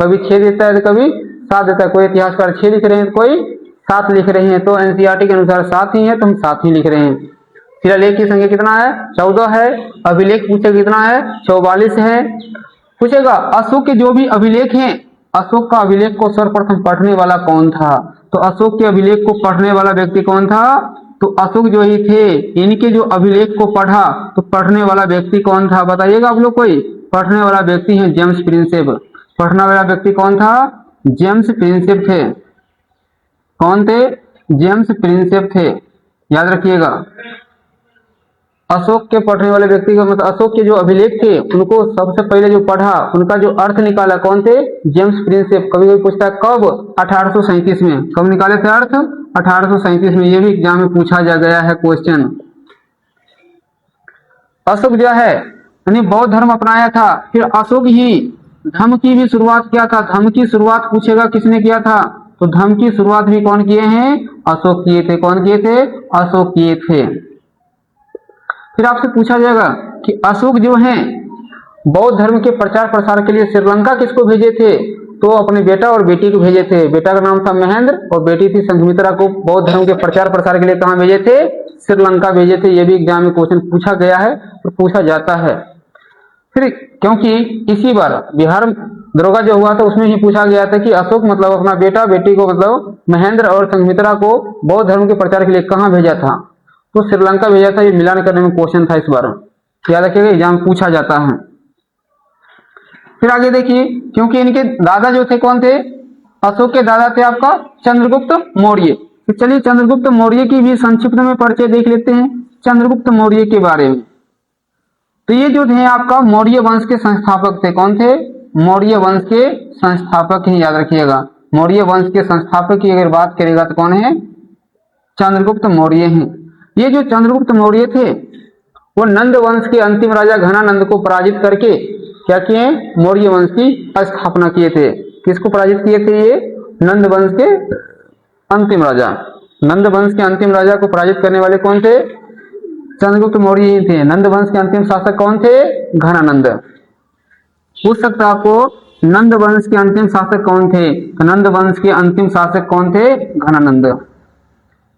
कभी 6 देता है तो कभी 7 देता है। कोई इतिहासकार 6 लिख रहे हैं, कोई 7 लिख रहे हैं, तो एनसीईआरटी के अनुसार 7 ही है, तो हम 7 ही लिख रहे हैं। शिलालेख की संख्या कितना है? 14 है। अभिलेख पूछेगा कितना है? 44 है। पूछेगा अशोक के जो भी अभिलेख हैं, अशोक का अभिलेख को सर्वप्रथम पढ़ने वाला कौन था? तो अशोक के अभिलेख को पढ़ने वाला व्यक्ति कौन था? तो अशोक जो ही थे, इनके जो अभिलेख को पढ़ा, तो पढ़ने वाला व्यक्ति कौन था? बताइएगा आप लोग। कोई पढ़ने वाला व्यक्ति है जेम्स प्रिंसेप। पढ़ने वाला व्यक्ति कौन था? जेम्स प्रिंसेप थे। कौन थे? जेम्स प्रिंसेप थे, याद रखिएगा। अशोक के पढ़ने वाले व्यक्ति का मतलब अशोक के जो अभिलेख थे, उनको सबसे पहले जो पढ़ा, उनका जो अर्थ निकाला, कौन थे? James Prinsep. कभी कोई पूछता है कब? 1837 में। कब निकाले थे अर्थ? 1837 में। ये भी एग्जाम में पूछा जा गया है क्वेश्चन। अशोक जो है यानी बौद्ध धर्म अपनाया था। फिर अशोक ही धर्म की भी शुरुआत किया था। धर्म की शुरुआत पूछेगा किसने किया था? तो धर्म की शुरुआत भी कौन किए हैं? अशोक किए थे। कौन किए थे? अशोक किए थे। फिर आपसे पूछा जाएगा कि अशोक जो हैं बौद्ध धर्म के प्रचार प्रसार के लिए श्रीलंका किसको भेजे थे? तो अपने बेटा और बेटी को भेजे थे। बेटा का नाम था महेंद्र और बेटी थी संघमित्रा को बौद्ध धर्म के प्रचार प्रसार के लिए कहाँ भेजे थे? श्रीलंका भेजे थे। यह भी एग्जाम में क्वेश्चन पूछा गया है और पूछा जाता है। फिर क्योंकि इसी बार बिहार दरोगा जो हुआ था उसमें ही पूछा गया था कि अशोक मतलब अपना बेटा बेटी को मतलब महेंद्र और संघमित्रा को बौद्ध धर्म के प्रचार के लिए कहाँ भेजा था? तो श्रीलंका भेजा था। ये मिलान करने में क्वेश्चन था इस बार, याद रखिएगा, एग्जाम पूछा जाता है। फिर आगे देखिए, क्योंकि इनके दादा जो थे कौन थे? अशोक के दादा थे आपका चंद्रगुप्त मौर्य। तो चलिए चंद्रगुप्त मौर्य की भी संक्षिप्त में परिचय देख लेते हैं, चंद्रगुप्त मौर्य के बारे में। तो ये जो थे आपका मौर्य वंश के संस्थापक थे। कौन थे? मौर्य वंश के संस्थापक हैं, याद रखिएगा। मौर्य वंश के संस्थापक की अगर बात करेगा तो कौन है? चंद्रगुप्त मौर्य हैं। ये जो चंद्रगुप्त मौर्य थे वो नंद वंश के अंतिम राजा घनानंद को पराजित करके क्या किए? मौर्य वंश की स्थापना किए थे। किसको पराजित किए थे? ये नंद वंश के अंतिम राजा। नंद वंश के अंतिम राजा को पराजित करने वाले कौन थे? चंद्रगुप्त मौर्य ही थे। नंद वंश के अंतिम शासक कौन थे? घनानंद। पूछ सकता आपको नंद वंश के अंतिम शासक कौन थे? तो नंद वंश के अंतिम शासक कौन थे? घनानंद।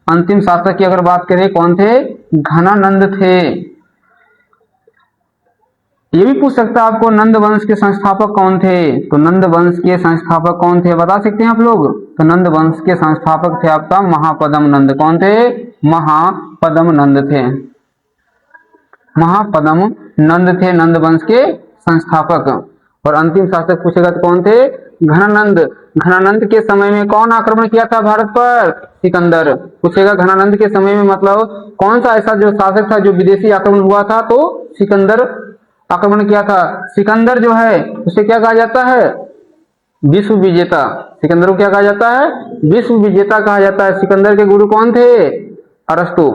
अंतिम शासक की अगर बात करें कौन थे? घनानंद थे। ये भी पूछ सकता है आपको नंद वंश के संस्थापक कौन थे? तो नंद वंश के संस्थापक कौन थे बता सकते हैं आप लोग? तो नंद वंश के संस्थापक थे आपका महापद्म नंद। कौन थे? महापद्म नंद थे। महापद्म नंद थे नंद वंश के संस्थापक। और अंतिम शासक पूछेगा तो कौन थे? घनानंद। घनानंद के समय में कौन आक्रमण किया था भारत पर? सिकंदर। पूछेगा घनानंद के समय में मतलब कौन सा ऐसा जो शासक था जो विदेशी आक्रमण हुआ था? तो सिकंदर आक्रमण किया था। सिकंदर जो है उसे क्या कहा जाता है? विश्व विजेता। सिकंदर को क्या कहा जाता है? विश्व विजेता कहा जाता है। सिकंदर के गुरु कौन थे? अरस्तु।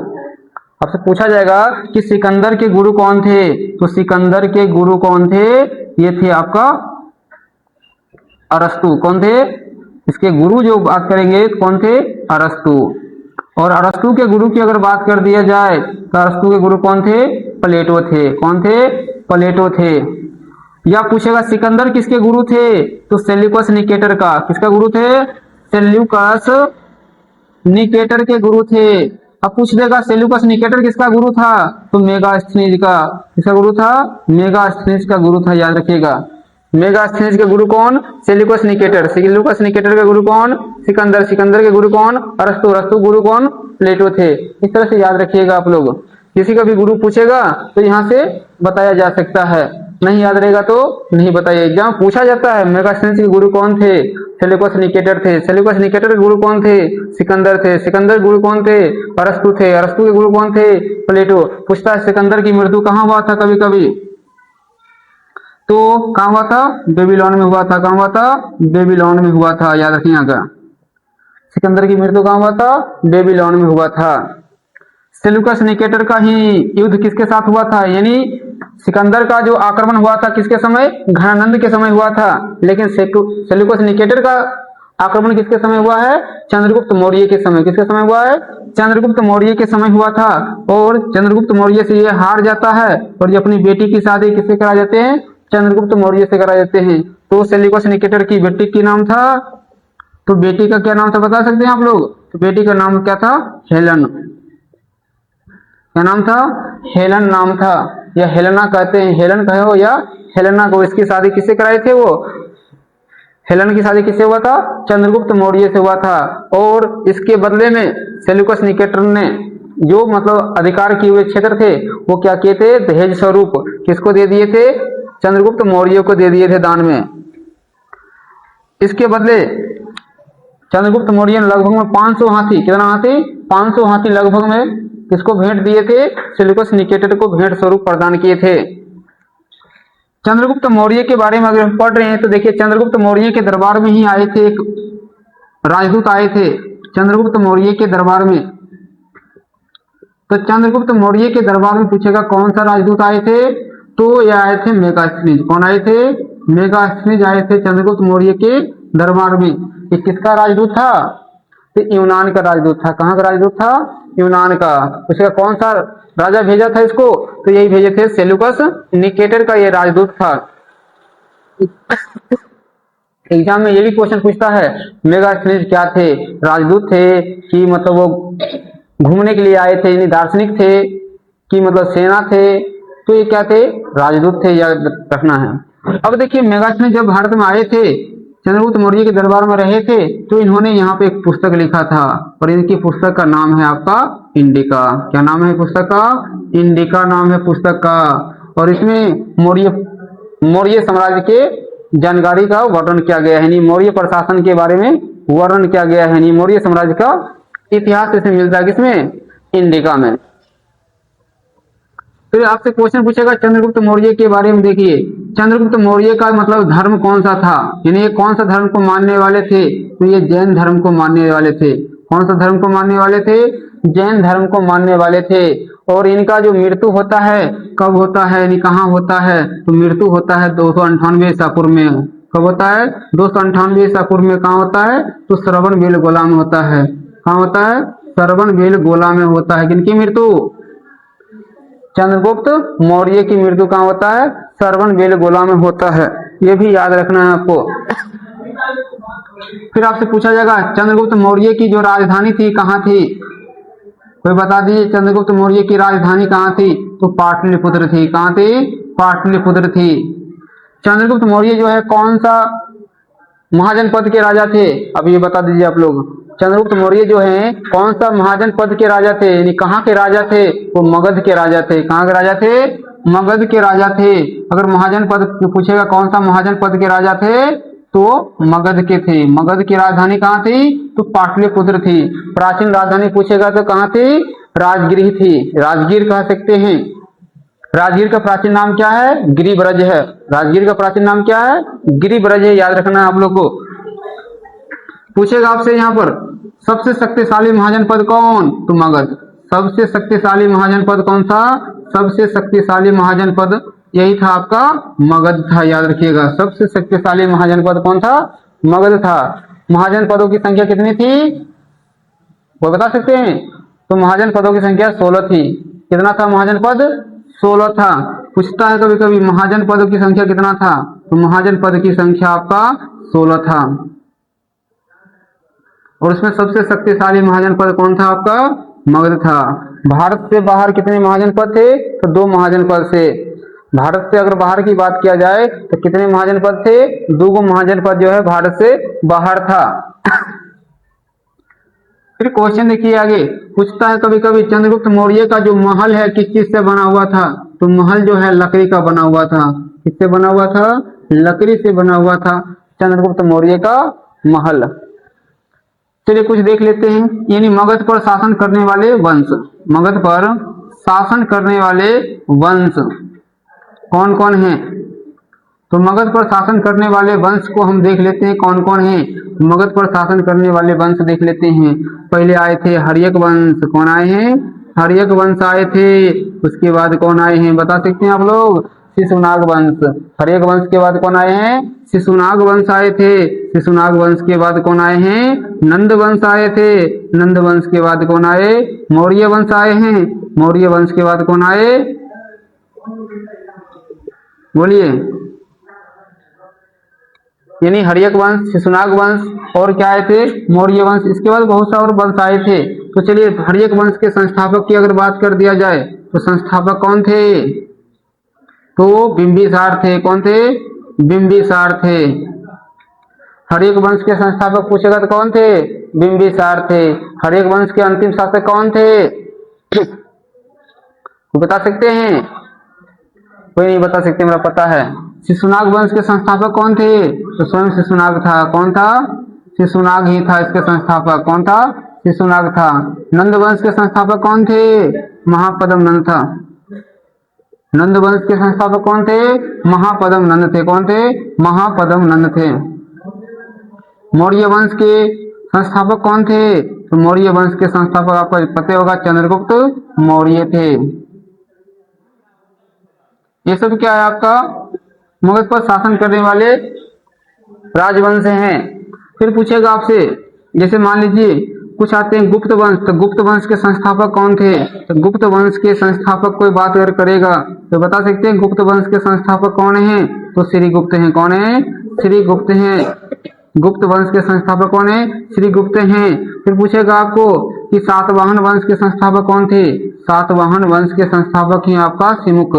आपसे पूछा जाएगा कि सिकंदर के गुरु कौन थे? तो सिकंदर के गुरु कौन थे? ये थे आपका अरस्तु। कौन थे? इसके गुरु जो बात करेंगे कौन थे? अरस्तु। और अरस्तु के गुरु की अगर बात कर दिया जाए तो अरस्तु के गुरु कौन थे? प्लेटो थे। कौन थे? प्लेटो थे। या पूछेगा सिकंदर किसके गुरु थे? तो सेल्यूकस निकेटर का। किसका गुरु थे? सेल्यूकस निकेटर के गुरु थे। अब पूछ देगा सेल्यूकस निकेटर किसका गुरु था? तो मेगास्थनीज का। किसका गुरु था? मेगास्थनीज का गुरु था, याद रखिएगा। मेगास्थनीज के गुरु कौन? Seleucus Nicator. सेल्यूकस निकेटर के गुरु कौन? सिकंदर। सिकंदर के गुरु कौन? अरस्तु। अरस्तु गुरु कौन? प्लेटो थे। इस तरह से याद रखिएगा आप लोग। किसी का भी गुरु पूछेगा तो यहाँ से बताया जा सकता है। नहीं याद रहेगा तो नहीं बताइए। एग्जाम पूछा जाता है मेगास्थनीज के गुरु कौन थे, सेल्यूकस निकेटर थे। सेल्यूकस निकेटर के गुरु कौन थे, सिकंदर थे। सिकंदर के गुरु कौन थे, अरस्तु थे। अरस्तु के गुरु कौन थे, प्लेटो। पूछता है सिकंदर की मृत्यु कहाँ हुआ था, कभी कभी तो कहाँ हुआ था, बेबीलोन में हुआ था। कहाँ हुआ था, बेबीलोन में हुआ था, याद रखिएगा। सिकंदर की मृत्यु कहाँ हुआ था, बेबीलोन में हुआ था। सेल्यूकस निकेटर का ही युद्ध किसके साथ हुआ था, यानी सिकंदर का जो आक्रमण हुआ था किसके समय, घनानंद के समय हुआ था। लेकिन सेल्यूकस निकेटर का आक्रमण किसके समय हुआ है, चंद्रगुप्त मौर्य के समय। किसके समय हुआ है, चंद्रगुप्त मौर्य के समय हुआ था। और चंद्रगुप्त मौर्य से ये हार जाता है और ये अपनी बेटी की शादी किससे करा देते हैं, चंद्रगुप्त मौर्य से करा देते हैं। तो सेल्यूकस निकेटर की बेटी की नाम था, तो बेटी का क्या नाम था बता सकते हैं आप लोग, तो बेटी का नाम क्या था, हेलन। क्या नाम था, हेलन नाम था, या हेलेना कहते हैं, हेलन कहो या हेलेना को। इसकी शादी किससे कराए थे, वो हेलन की शादी किससे हुआ था, चंद्रगुप्त मौर्य से हुआ था। और इसके बदले में सेल्यूकस निकेटर ने जो मतलब अधिकार किए हुए क्षेत्र थे वो क्या किए थे, दहेज स्वरूप किसको दे दिए थे, चंद्रगुप्त मौर्य को दे दिए थे दान में। इसके बदले चंद्रगुप्त मौर्य ने लगभग में 500 हाथी, कितना हाथी, 500 हाथी लगभग में किसको भेंट दिए थे, सेल्यूकस निकेटर को भेंट स्वरूप प्रदान किए थे। चंद्रगुप्त मौर्य के बारे में अगर हम पढ़ रहे हैं तो देखिए चंद्रगुप्त मौर्य के दरबार में ही आए थे, एक राजदूत आए थे चंद्रगुप्त मौर्य के दरबार में। तो चंद्रगुप्त मौर्य के दरबार में पूछेगा कौन सा राजदूत आए थे, तो ये आए थे मेगास्थनीज। कौन आए थे, मेगास्थनीज आए थे चंद्रगुप्त मौर्य के दरबार में। ये किसका राजदूत था, तो यूनान का राजदूत था। कहाँ का राजदूत था, यूनान का। उसका कौन सा राजा भेजा था इसको, तो यही भेजे थे सेल्यूकस निकेटर का ये राजदूत था। एग्जाम में ये भी क्वेश्चन पूछता है मेगास्थनीज क्या थे, राजदूत थे कि मतलब वो घूमने के लिए आए थे, यानी दार्शनिक थे कि मतलब सेना थे, तो ये क्या थे, राजदूत थे, याद रखना है। अब देखिए मेगास्थनीज जब भारत में आए थे, चंद्रगुप्त मौर्य के दरबार में रहे थे, तो इन्होंने यहाँ पे एक पुस्तक लिखा था और इनकी पुस्तक का नाम है आपका इंडिका। क्या नाम है पुस्तक का, इंडिका नाम है पुस्तक का। और इसमें मौर्य साम्राज्य के जानकारी का वर्णन किया गया है, यानी मौर्य प्रशासन के बारे में वर्णन किया गया है, यानी मौर्य साम्राज्य का इतिहास इसमें मिलता है, किसमें, इंडिका में। फिर आपसे क्वेश्चन पूछेगा चंद्रगुप्त मौर्य के बारे में। देखिए चंद्रगुप्त मौर्य का मतलब धर्म कौन सा था, यानी ये कौन सा धर्म को मानने वाले थे, तो ये जैन धर्म को मानने वाले थे। कौन सा धर्म को मानने वाले थे, जैन धर्म को मानने वाले थे। और इनका जो मृत्यु होता है कब होता है, यानी कहाँ होता है, तो मृत्यु होता है 298 ईसा पूर्व में। कब होता है, 298 ईसा पूर्व में। कहाँ होता है, तो श्रवणबेलगोला में होता है। कहाँ होता है, श्रवणबेलगोला में होता है। किनकी मृत्यु, चंद्रगुप्त मौर्य की मृत्यु कहाँ होता है, श्रवणबेलगोला में होता है। ये भी याद रखना है आपको। फिर आपसे पूछा जाएगा चंद्रगुप्त मौर्य की जो राजधानी थी कहाँ थी, कोई बता दीजिए चंद्रगुप्त मौर्य की राजधानी कहाँ थी, तो पाटलिपुत्र थी। कहाँ थी, पाटलिपुत्र थी। चंद्रगुप्त मौर्य जो है कौन सा महाजनपद के राजा थे, अब ये बता दीजिए आप लोग। चंद्रगुप्त मौर्य जो है कौन सा महाजनपद के राजा थे, यानी कहाँ के राजा थे, वो मगध के राजा थे। कहाँ के राजा थे, मगध के राजा थे। अगर महाजनपद पूछेगा कौन सा महाजनपद के राजा थे, तो मगध के थे। मगध की राजधानी कहाँ थी, तो पाटलिपुत्र थी। प्राचीन राजधानी पूछेगा तो कहाँ थी, राजगृह थी, राजगीर कह सकते हैं। राजगीर का प्राचीन नाम क्या है, गिरिब्रज है। राजगीर का प्राचीन नाम क्या है, गिरिब्रज है, याद रखना है आप लोग को। पूछेगा आपसे यहाँ पर सबसे शक्तिशाली महाजनपद कौन, तो मगध। सबसे शक्तिशाली महाजनपद कौन था, सबसे शक्तिशाली महाजनपद यही था आपका मगध था, याद रखिएगा। सबसे शक्तिशाली महाजनपद कौन था, मगध था। महाजनपदों की संख्या कितनी थी, वो बता सकते हैं, तो महाजनपदों की संख्या 16 थी। कितना था महाजनपद, 16 था। पूछता है कभी कभी महाजनपदों की संख्या कितना था, तो महाजनपद की संख्या आपका 16 था। और उसमें सबसे शक्तिशाली महाजनपद कौन था आपका, मगध था। भारत से बाहर कितने महाजनपद थे, तो 2 महाजनपद थे। भारत से अगर बाहर की बात किया जाए तो कितने महाजनपद थे, 2 महाजनपद जो है भारत से बाहर था। फिर क्वेश्चन देखिए आगे, पूछता है कभी कभी चंद्रगुप्त मौर्य का जो महल है किस चीज से बना हुआ था, तो महल जो है लकड़ी का बना हुआ था। किससे बना हुआ था? लकड़ी से बना हुआ था चंद्रगुप्त मौर्य का महल। चलिए कुछ देख लेते हैं। यानी मगध पर शासन करने वाले वंश, मगध पर शासन करने वाले वंश कौन कौन हैं? तो मगध पर शासन करने वाले वंश को हम देख लेते हैं कौन कौन है। मगध पर शासन करने वाले वंश देख लेते हैं। पहले आए थे हर्यक वंश। कौन आए हैं? हर्यक वंश आए थे। उसके बाद कौन आए हैं बता सकते हैं आप लोग? शिशुनाग वंश। हर्यक वंश के बाद कौन आए हैं? शिशुनाग वंश आए थे। शिशुनाग वंश के बाद कौन आए हैं? नंद वंश आए थे। नंद वंश के बाद कौन आए? मौर्य वंश आए हैं। मौर्य वंश के बाद कौन आए? बोलिए। यानी हर्यक वंश, शिशुनाग वंश और क्या आए थे? मौर्य वंश। इसके बाद बहुत सा और वंश आए थे। तो चलिए हर्यक वंश के संस्थापक की अगर बात कर दिया जाए तो संस्थापक कौन थे? तो बिंबिसार थे। कौन थे? बिंबिसार थे। हर्यक वंश के संस्थापक पूछेगा तो कौन थे? बिंबिसार थे। हर्यक वंश के अंतिम शासक कौन थे? बता सकते हैं? कोई नहीं बता सकते, मेरा पता है। शिशुनाग वंश के संस्थापक कौन थे? तो स्वयं शिशुनाग था। कौन था? शिशुनाग ही था इसके संस्थापक। कौन था? शिशुनाग था। नंद वंश के संस्थापक कौन थे? महापद्म नंद था। नंद वंश के संस्थापक कौन थे? महापद्म नंद थे। कौन थे? महापद्म नंद थे। मौर्य वंश के संस्थापक कौन थे? तो मौर्य वंश के संस्थापक आपको पता होगा चंद्रगुप्त मौर्य थे। ये सब क्या है आपका? मगध पर शासन करने वाले राजवंश हैं। फिर पूछेगा आपसे, जैसे मान लीजिए कुछ आते हैं गुप्त वंश। तो गुप्त वंश के संस्थापक कौन थे? तो गुप्त वंश के संस्थापक कोई बात अगर करेगा तो बता सकते हैं गुप्त वंश के संस्थापक कौन है? तो श्रीगुप्त हैं। कौन है? श्रीगुप्त हैं। गुप्त वंश के संस्थापक कौन है? श्रीगुप्त हैं। फिर पूछेगा आपको कि सातवाहन वंश के संस्थापक कौन थे? सातवाहन वंश के संस्थापक हैं आपका सिमुक।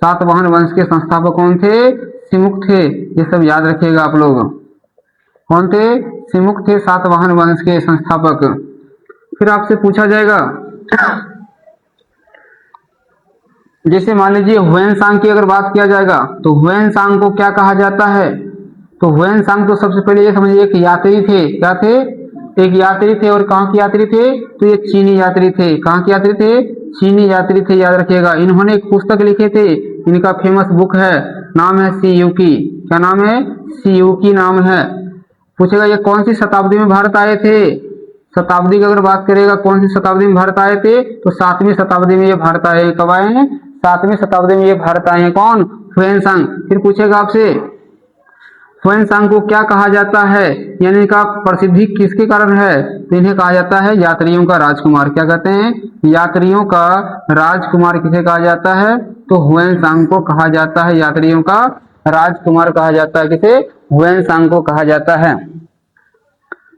सातवाहन वंश के संस्थापक कौन थे? सिमुक थे। ये सब याद रखिएगा आप लोग। कौन थे? सिमुक थे सातवाहन वंश के संस्थापक। फिर आपसे पूछा जाएगा, जैसे मान लीजिए हुएनसांग की अगर बात किया जाएगा तो हुएनसांग को क्या कहा जाता है? तो हुएनसांग तो सबसे पहले ये समझिए एक यात्री थे। क्या थे? एक यात्री थे। और कहाँ के यात्री थे? तो ये चीनी यात्री थे। कहाँ के यात्री थे? चीनी यात्री थे। याद रखिएगा। इन्होंने एक पुस्तक लिखे थे। इनका फेमस बुक है, नाम है सीयूकी। क्या नाम है? सीयूकी नाम है। पूछेगा ये कौन सी शताब्दी में भारत आए थे? शताब्दी की अगर बात करेगा कौन सी शताब्दी में भारत आए थे? तो 7वीं शताब्दी में ये भारत आए। कब आए हैं? 7वीं शताब्दी में ये भारत आए हैं। कौन? हुएनसांग। फिर पूछेगा आपसे हुएनसांग को क्या कहा जाता है, यानी इनका प्रसिद्धि किसके कारण है? तो इन्हें कहा जाता है यात्रियों का राजकुमार। क्या कहते हैं? यात्रियों का राजकुमार किसे कहा जाता है? तो हुएनसांग को कहा जाता है यात्रियों का राजकुमार कहा जाता है। किसे? हुएनसांग को कहा जाता है।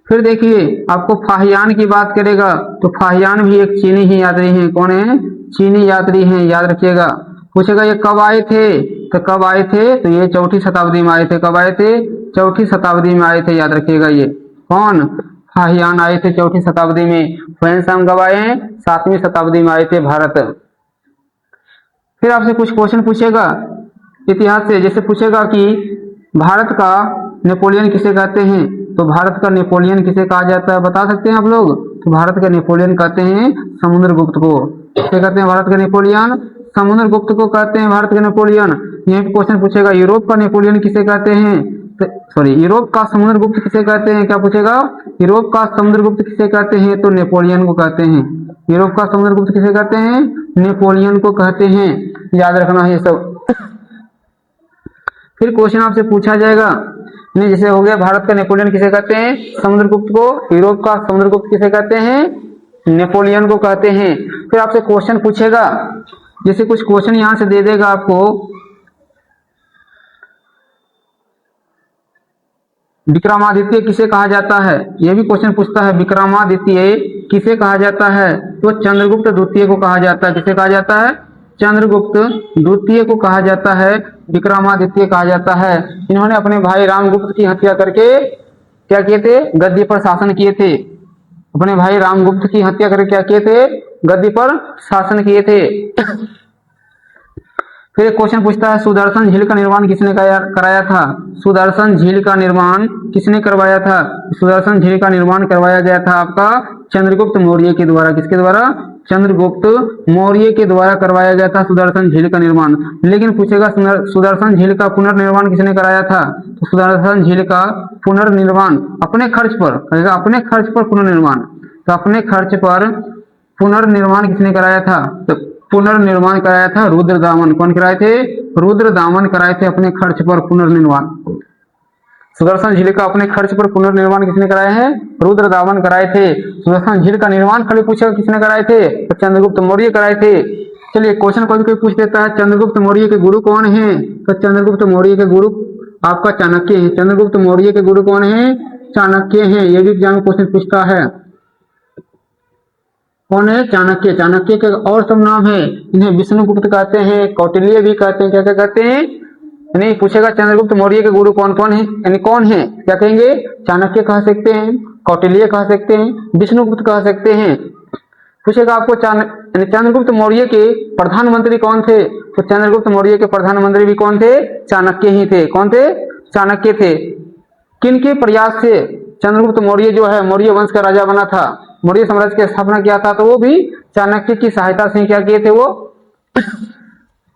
फिर देखिए आपको फाहियान की बात करेगा तो फाहियान भी एक चीनी ही यात्री हैं। कौन है? चीनी यात्री हैं। याद रखिएगा। पूछेगा ये कब आए थे? तो कब आए थे? तो ये 4ठी शताब्दी में आए थे। कब आए थे? 4ठी शताब्दी में आए थे। याद रखिएगा। ये कौन? फाहियान आए थे 4ठी शताब्दी में। हुएनसांग कब आए हैं? 7वीं शताब्दी में आए थे भारत। फिर आपसे कुछ क्वेश्चन पूछेगा इतिहास से। जैसे पूछेगा कि भारत का नेपोलियन किसे कहते हैं? तो भारत का नेपोलियन किसे कहा जाता है? बता सकते हैं आप लोग? तो भारत का नेपोलियन कहते हैं समुद्रगुप्त को। किसे कहते हैं भारत का नेपोलियन? समुद्रगुप्त को कहते हैं भारत का नेपोलियन। यह क्वेश्चन पूछेगा यूरोप का नेपोलियन किसे कहते हैं? सॉरी, यूरोप का समुद्रगुप्त किसे कहते हैं? क्या पूछेगा? यूरोप का समुद्रगुप्त किसे कहते हैं? तो नेपोलियन को कहते हैं। यूरोप का समुद्रगुप्त किसे कहते हैं? नेपोलियन को कहते हैं। याद रखना है ये सब। फिर क्वेश्चन आपसे पूछा जाएगा, नहीं जैसे हो गया भारत का नेपोलियन किसे कहते हैं? समुद्रगुप्त को। यूरोप का समुद्रगुप्त किसे कहते हैं? नेपोलियन को कहते हैं। फिर आपसे क्वेश्चन पूछेगा, जैसे कुछ क्वेश्चन यहां से दे देगा आपको, विक्रमादित्य किसे कहा जाता है? यह भी क्वेश्चन पूछता है। विक्रमादित्य किसे कहा जाता है? तो चंद्रगुप्त द्वितीय को कहा जाता है। किसे कहा जाता है? चंद्रगुप्त द्वितीय को कहा जाता है। विक्रमादित्य कहा जाता है। इन्होंने अपने भाई रामगुप्त की हत्या करके क्या किए थे? गद्दी पर शासन किए थे। अपने भाई रामगुप्त की हत्या करके क्या किए थे? गद्दी पर शासन किए थे। फिर एक क्वेश्चन पूछता है सुदर्शन झील का निर्माण किसने कराया था? सुदर्शन झील का निर्माण किसने करवाया था? सुदर्शन झील का निर्माण करवाया गया था आपका चंद्रगुप्त मौर्य के द्वारा। किसके द्वारा? चंद्रगुप्त मौर्य के द्वारा करवाया गया था सुदर्शन झील का निर्माण। लेकिन पूछेगा सुदर्शन झील का पुनर्निर्माण किसने कराया था? तो सुदर्शन झील का पुनर्निर्माण अपने खर्च पर, अपने खर्च पर पुनर्निर्माण, तो अपने खर्च पर पुनर्निर्माण किसने कराया था? तो पुनर्निर्माण कराया था रुद्रदामन। कौन कराए थे? रुद्रदामन कराए थे अपने खर्च पर पुनर्निर्माण। सुदर्शन झील का अपने खर्च पर पुनर्निर्माण किसने कराए हैं? रुद्रदामन कराए थे। सुदर्शन झील का निर्माण खाली पूछेगा किसने कराए थे? तो चंद्रगुप्त मौर्य कराए थे। चलिए क्वेश्चन कोई पूछ देता है चंद्रगुप्त मौर्य के गुरु कौन है? तो चंद्रगुप्त मौर्य के गुरु आपका चाणक्य है। चंद्रगुप्त मौर्य के गुरु कौन है? चाणक्य है। ये भी एग्जाम में क्वेश्चन पूछता है। कौन है? चाणक्य। चाणक्य के और सब नाम है, इन्हें विष्णुगुप्त कहते हैं, कौटिल्य भी कहते हैं। क्या क्या कहते हैं? नहीं पूछेगा चंद्रगुप्त मौर्य के गुरु कौन कौन है, यानी कौन है, क्या कहेंगे? चाणक्य कह सकते हैं, कौटिल्य कह सकते हैं, विष्णुगुप्त कह सकते हैं। पूछेगा आपको चंद्रगुप्त मौर्य के प्रधानमंत्री कौन थे? तो चंद्रगुप्त मौर्य के प्रधानमंत्री भी कौन थे? चाणक्य ही थे। कौन थे? चाणक्य थे। किन के प्रयास से चंद्रगुप्त मौर्य जो है मौर्य वंश का राजा बना था, मौर्य साम्राज्य की स्थापना किया था? तो वो भी चाणक्य की सहायता से क्या किए थे? वो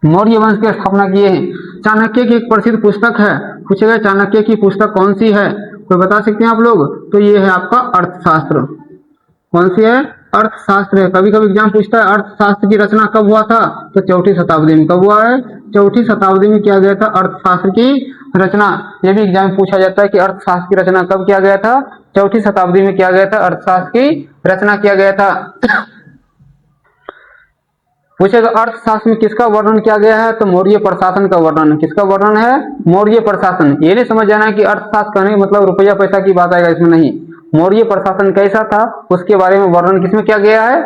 मौर्य वंश की स्थापना किए हैं। चाणक्य की एक प्रसिद्ध पुस्तक है, पूछेगा चाणक्य की पुस्तक कौन सी है? कोई बता सकते हैं आप लोग? तो ये है आपका अर्थशास्त्र। कौन सी है? अर्थशास्त्र है। कभी कभी एग्जाम पूछता है अर्थशास्त्र की रचना कब हुआ था? तो चौथी शताब्दी में। कब हुआ है? चौथी शताब्दी में किया गया था अर्थशास्त्र की रचना। यह भी एग्जाम में पूछा जाता है कि अर्थशास्त्र की रचना कब किया गया था? चौथी शताब्दी में किया गया था, अर्थशास्त्र की रचना किया गया था। पूछेगा अर्थशास्त्र में किसका वर्णन किया गया है? तो मौर्य प्रशासन का वर्णन। किसका वर्णन है? मौर्य प्रशासन। ये नहीं समझ जाना कि अर्थशास्त्र कहने का मतलब रुपया पैसा की बात आएगा, इसमें नहीं। मौर्य प्रशासन कैसा था उसके बारे में वर्णन किसमें किया गया है?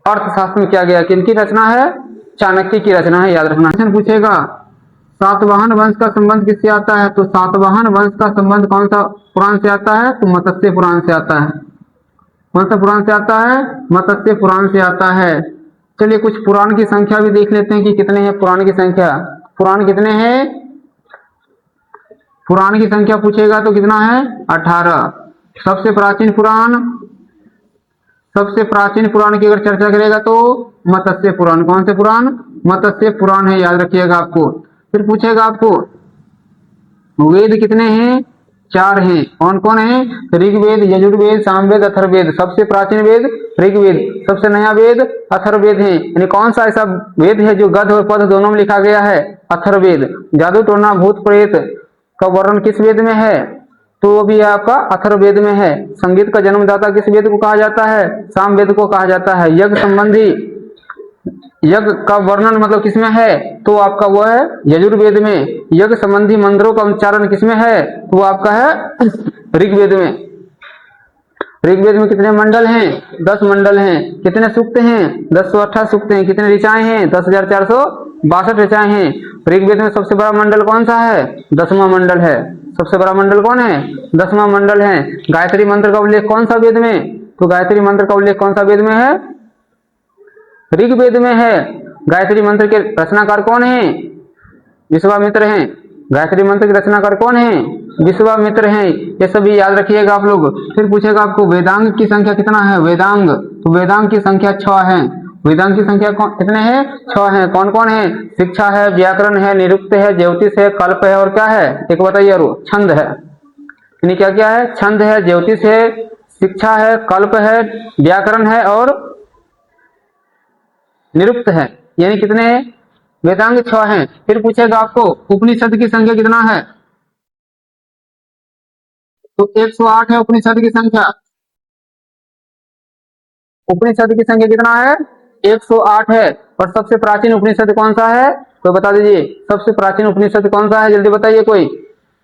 अर्थशास्त्र में किया गया। किनकी रचना है? चाणक्य की रचना है, याद रखना। पूछेगा सातवाहन वंश का संबंध किससे आता है? तो सातवाहन वंश का संबंध कौन सा पुराण से आता है? तो मत्स्य पुराण से आता है। कौन सा पुराण से आता है? मत्स्य पुराण से आता है। चलिए कुछ पुराण की संख्या भी देख लेते हैं कि कितने हैं पुराण की संख्या। पुराण कितने हैं? पुराण की संख्या पूछेगा तो कितना है? 18। सबसे प्राचीन पुराण, सबसे प्राचीन पुराण की अगर चर्चा करेगा तो मत्स्य पुराण। कौन से पुराण? मत्स्य पुराण है, याद रखिएगा आपको। फिर पूछेगा आपको वेद कितने हैं? 4 हैं। कौन कौन है? ऋग्वेद, यजुर्वेद, सामवेद, अथर्ववेद। सबसे प्राचीन वेद ऋग्वेद, सबसे नया वेद अथर्ववेद है। यानी कौन सा ऐसा वेद है जो गद्य और पद्य दोनों में लिखा गया है? अथर्ववेद। जादू टोना भूत प्रेत का वर्णन किस वेद में है? तो वो भी आपका अथर्ववेद में है। संगीत का जन्मदाता किस वेद को कहा जाता है? सामवेद को कहा जाता है। यज्ञ संबंधी, यज्ञ का वर्णन मतलब किसमें है? तो आपका वो है यजुर्वेद में। यज्ञ संबंधी मंत्रों का उच्चारण किसमें है? तो वो आपका है ऋग्वेद में। ऋग्वेद में कितने मंडल हैं? 10 मंडल हैं। कितने सूक्त हैं? 1008 सूक्त हैं। कितने ऋचाएं हैं? 10,462 ऋचाएं हैं। ऋग्वेद में सबसे बड़ा मंडल कौन सा है? 10वां मंडल है। सबसे बड़ा मंडल कौन है? 10वां मंडल है। गायत्री मंत्र का उल्लेख कौन सा वेद में? तो गायत्री मंत्र का उल्लेख कौन सा वेद में है? ऋग्वेद में है। गायत्री मंत्र के रचनाकार कौन है? विश्वामित्र हैं। गायत्री मंत्र के रचनाकार कौन है? विश्वामित्र हैं। ये सभी याद रखिएगा आप लोग। फिर पूछेगा आपको वेदांग की संख्या कितना है? वेदांग, तो वेदांग की संख्या 6 है। वेदांग की संख्या कितने हैं? 6 है। कौन कौन है? शिक्षा है, व्याकरण है, निरुक्त है, ज्योतिष है, कल्प है और क्या है? एक बताइए और छंद है। यानी क्या क्या है? छंद है, ज्योतिष है, शिक्षा है, कल्प है, व्याकरण है और निरुक्त है। यानी कितने वेदांग? 6 हैं। फिर पूछेगा आपको उपनिषद की संख्या कितना है? तो 108 है उपनिषद की संख्या। उपनिषद की संख्या कितना है? 108 है। और सबसे प्राचीन उपनिषद कौन सा है? तो बता दीजिए सबसे प्राचीन उपनिषद कौन सा है? जल्दी बताइए। कोई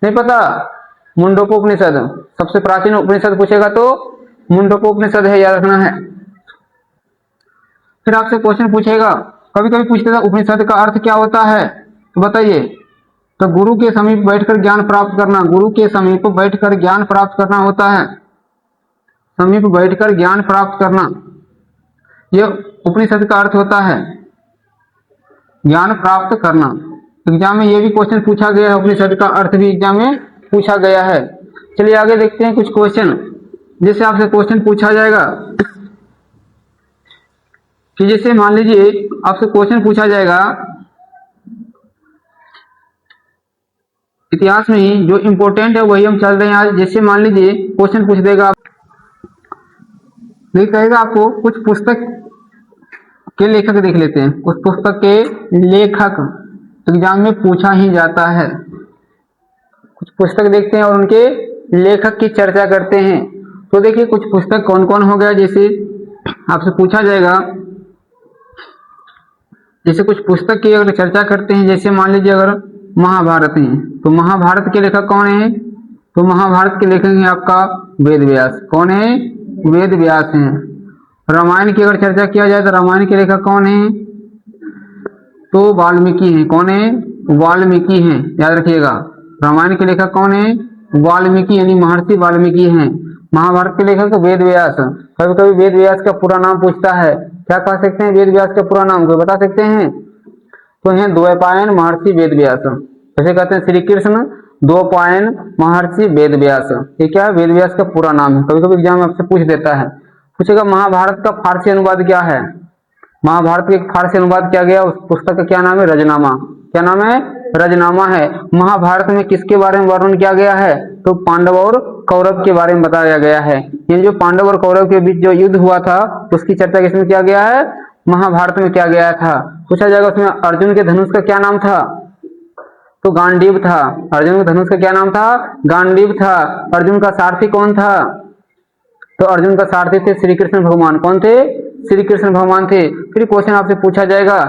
नहीं पता? मुंडकोपनिषद। सबसे प्राचीन उपनिषद पूछेगा तो मुंडकोपनिषद है, याद रखना है। फिर आपसे क्वेश्चन पूछेगा, कभी कभी पूछते हैं उपनिषद का अर्थ क्या होता है? तो बताइए। तो गुरु के समीप बैठकर ज्ञान प्राप्त करना। गुरु के समीप बैठकर ज्ञान प्राप्त करना होता है। समीप बैठकर ज्ञान प्राप्त करना, यह उपनिषद का अर्थ होता है। ज्ञान प्राप्त करना। एग्जाम में ये भी क्वेश्चन पूछा गया है, उपनिषद का अर्थ भी एग्जाम में पूछा गया है। चलिए आगे देखते हैं कुछ क्वेश्चन, जैसे आपसे क्वेश्चन पूछा जाएगा कि जैसे मान लीजिए आपसे क्वेश्चन पूछा जाएगा इतिहास में ही, जो इम्पोर्टेंट है वही हम चल रहे हैं आज। जैसे मान लीजिए क्वेश्चन पूछ देगा, नहीं कहेगा आपको कुछ पुस्तक के लेखक देख लेते हैं, उस पुस्तक के लेखक एग्जाम में पूछा ही जाता है। कुछ पुस्तक देखते हैं और उनके लेखक की चर्चा करते हैं। तो देखिए कुछ पुस्तक कौन कौन हो गया, जैसे आपसे पूछा जाएगा, जैसे कुछ पुस्तक की अगर चर्चा करते हैं, जैसे मान लीजिए अगर महाभारत है तो महाभारत के लेखक कौन है, तो महाभारत के लेखक है आपका वेद व्यास। कौन है? वेद व्यास हैं। रामायण की अगर चर्चा किया जाए तो रामायण के लेखक कौन है, तो वाल्मीकि हैं। कौन है? वाल्मीकि हैं, याद रखिएगा। रामायण के लेखक कौन है? वाल्मीकि, यानी महर्षि वाल्मीकि हैं। महाभारत के लेखक वेद व्यास। कभी कभी वेद व्यास का पूरा नाम पूछता है, क्या कह सकते हैं वेद व्यास का पूरा नाम, कोई बता सकते हैं? तो हैं द्वैपायन महर्षि वेद व्यास। जैसे कहते हैं श्री कृष्ण द्वैपायन महर्षि वेद व्यास। ये क्या है? वेद व्यास का पूरा नाम है। कभी कभी एग्जाम में आपसे पूछ देता है, पूछेगा महाभारत का फारसी अनुवाद क्या है। महाभारत का फारसी अनुवाद किया गया, उस पुस्तक का क्या नाम है? रजनामा। क्या नाम है? रजनामा है। महाभारत में किसके बारे में वर्णन किया गया है, तो पांडव और कौरव के बारे में बताया गया है। ये जो पांडव और कौरव के बीच जो युद्ध हुआ था उसकी चर्चा किसमें किया गया है? महाभारत में किया गया था। पूछा जाएगा उसमें अर्जुन के धनुष का क्या नाम था, तो गांडीव था। अर्जुन के धनुष का क्या नाम था? गांडीव था। अर्जुन का सारथी कौन था, तो अर्जुन का सारथी थे श्री कृष्ण भगवान। कौन थे? श्री कृष्ण भगवान थे। फिर क्वेश्चन आपसे पूछा जाएगा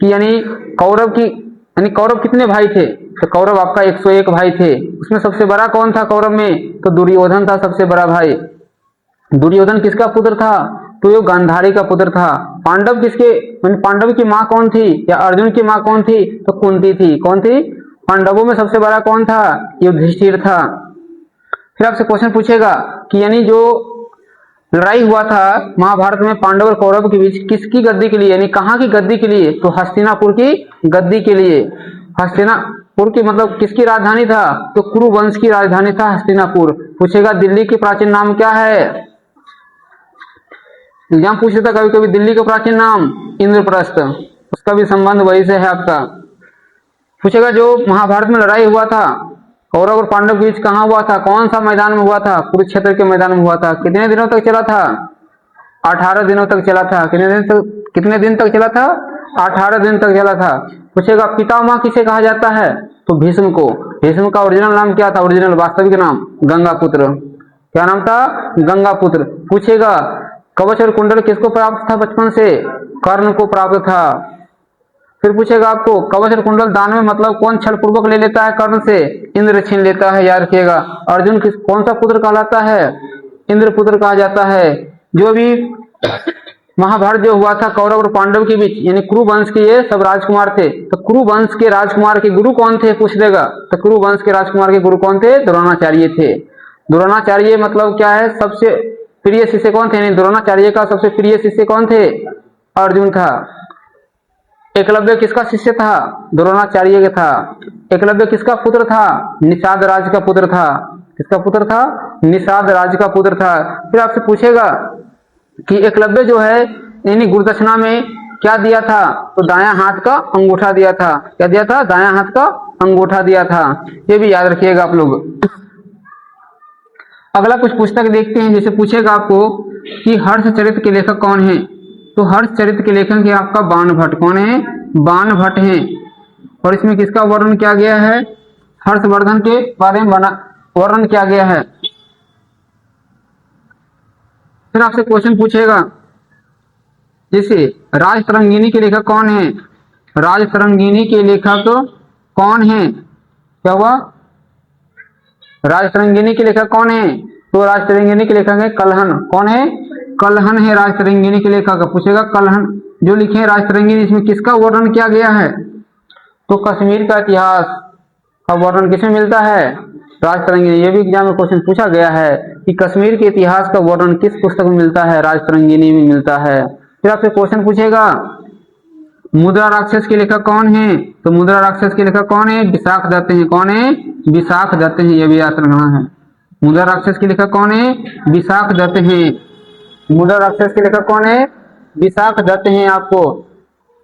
कि यानी कौरव कितने भाई थे, तो कौरव आपका 101 भाई थे। उसमें सबसे बड़ा कौन था कौरव में, तो दुर्योधन था सबसे बड़ा भाई। दुर्योधन किसका पुत्र था, तो ये गांधारी का पुत्र था। पांडव किसके, पांडव की माँ कौन थी, या अर्जुन की माँ कौन थी, तो कुंती थी। कौन थी? पांडवों में सबसे बड़ा कौन था, युधिष्ठिर था। फिर आपसे क्वेश्चन पूछेगा कि यानी जो लड़ाई हुआ था महाभारत में पांडव और कौरव के बीच, किसकी गद्दी के लिए, यानी कहाँ की गद्दी के लिए, तो हस्तिनापुर की गद्दी के लिए। हस्तिनापुर की मतलब किसकी राजधानी था, तो कुरु वंश की राजधानी था हस्तिनापुर। पूछेगा दिल्ली के प्राचीन नाम क्या है, एग्जाम पूछ लेता कभी कभी दिल्ली का प्राचीन नाम इंद्रप्रस्थ, उसका भी संबंध वही से है आपका। पूछेगा जो महाभारत में लड़ाई हुआ था कौरव और पांडव के बीच कहाँ हुआ था, कौन सा मैदान में हुआ था, कुरुक्षेत्र के मैदान में हुआ था। कितने दिनों तक चला था, 18 दिनों तक चला था। कितने दिन तक चला था, 18 दिन तक चला था। पूछेगा पितामह किसे कहा जाता है, तो भीष्म को। भीष्म का ओरिजिनल नाम क्या था, ओरिजिनल वास्तविक नाम गंगापुत्र। क्या नाम था, गंगापुत्र। पूछेगा कवच और कुंडल किसको प्राप्त था बचपन से, कर्ण को प्राप्त था। फिर पूछेगा आपको कवच और कुंडल दान में मतलब कौन छल पूर्वक ले लेता है कर्ण से, इंद्र छीन लेता है, याद रखिएगा। अर्जुन कौन सा पुत्र कहलाता है, इंद्र पुत्र कहा जाता है। जो भी महाभारत जो हुआ था कौरव और पांडव के बीच, यानी कुरु वंश के ये सब राजकुमार थे, तो कुरु वंश के राजकुमार के गुरु कौन थे पूछ देगा, तो कुरु वंश के राजकुमार के गुरु कौन थे, द्रोणाचार्य थे। द्रोणाचार्य मतलब क्या है, सबसे प्रिय शिष्य कौन थे, द्रोणाचार्य का सबसे प्रिय शिष्य कौन थे, अर्जुन था। एकलव्य किसका शिष्य था, द्रोणाचार्य के था। एकलव्य किसका पुत्र था, निषाद राज का पुत्र था। किसका पुत्र था, निषाद राज का पुत्र था। फिर आपसे पूछेगा कि एकलव्य जो है यानी गुरुदक्षिणा में क्या दिया था, तो दायां हाथ का अंगूठा दिया था। क्या दिया था, दायां हाथ का अंगूठा दिया था। ये भी याद रखिएगा आप लोग। अगला कुछ पुस्तक देखते हैं, जैसे पूछेगा आपको कि हर्षचरित के लेखक कौन है, तो हर्षचरित के लेखक है आपका बाण भट्ट। कौन है, बाण भट्ट है। और इसमें किसका वर्णन किया गया है, हर्षवर्धन के बारे में वर्णन किया गया है। फिर आपसे क्वेश्चन पूछेगा जैसे राजतरंगिणी के लेखक कौन है, राजतरंगिणी के लेखक कौन है, क्या हुआ, राजतरंगिणी के लेखक कौन है, तो राजतरंगिणी के लेखक है कलहन। कौन है, कलहन है राजतरंगिणी के लेखक। पूछेगा कलहन जो लिखे हैं राजतरंगिणी, इसमें किसका वर्णन किया गया है, तो कश्मीर का इतिहास का वर्णन किसमें मिलता है, राजतरंगिणी। ये भी एग्जाम में क्वेश्चन पूछा गया है कि कश्मीर के इतिहास का वर्णन किस पुस्तक में मिलता है, राजतरंगिणी में मिलता है। फिर आपसे क्वेश्चन पूछेगा मुद्रा राक्षस के लेखक कौन है? तो मुद्रा राक्षस के लेखक कौन है? विशाख दत्त हैं। कौन है? विशाख दत्त हैं। ये भी याद रखना है। मुद्रा राक्षस के लेखक कौन है? विशाख दत्त हैं। मुद्रा राक्षस के लेखक कौन है? विशाख दत्त हैं। आपको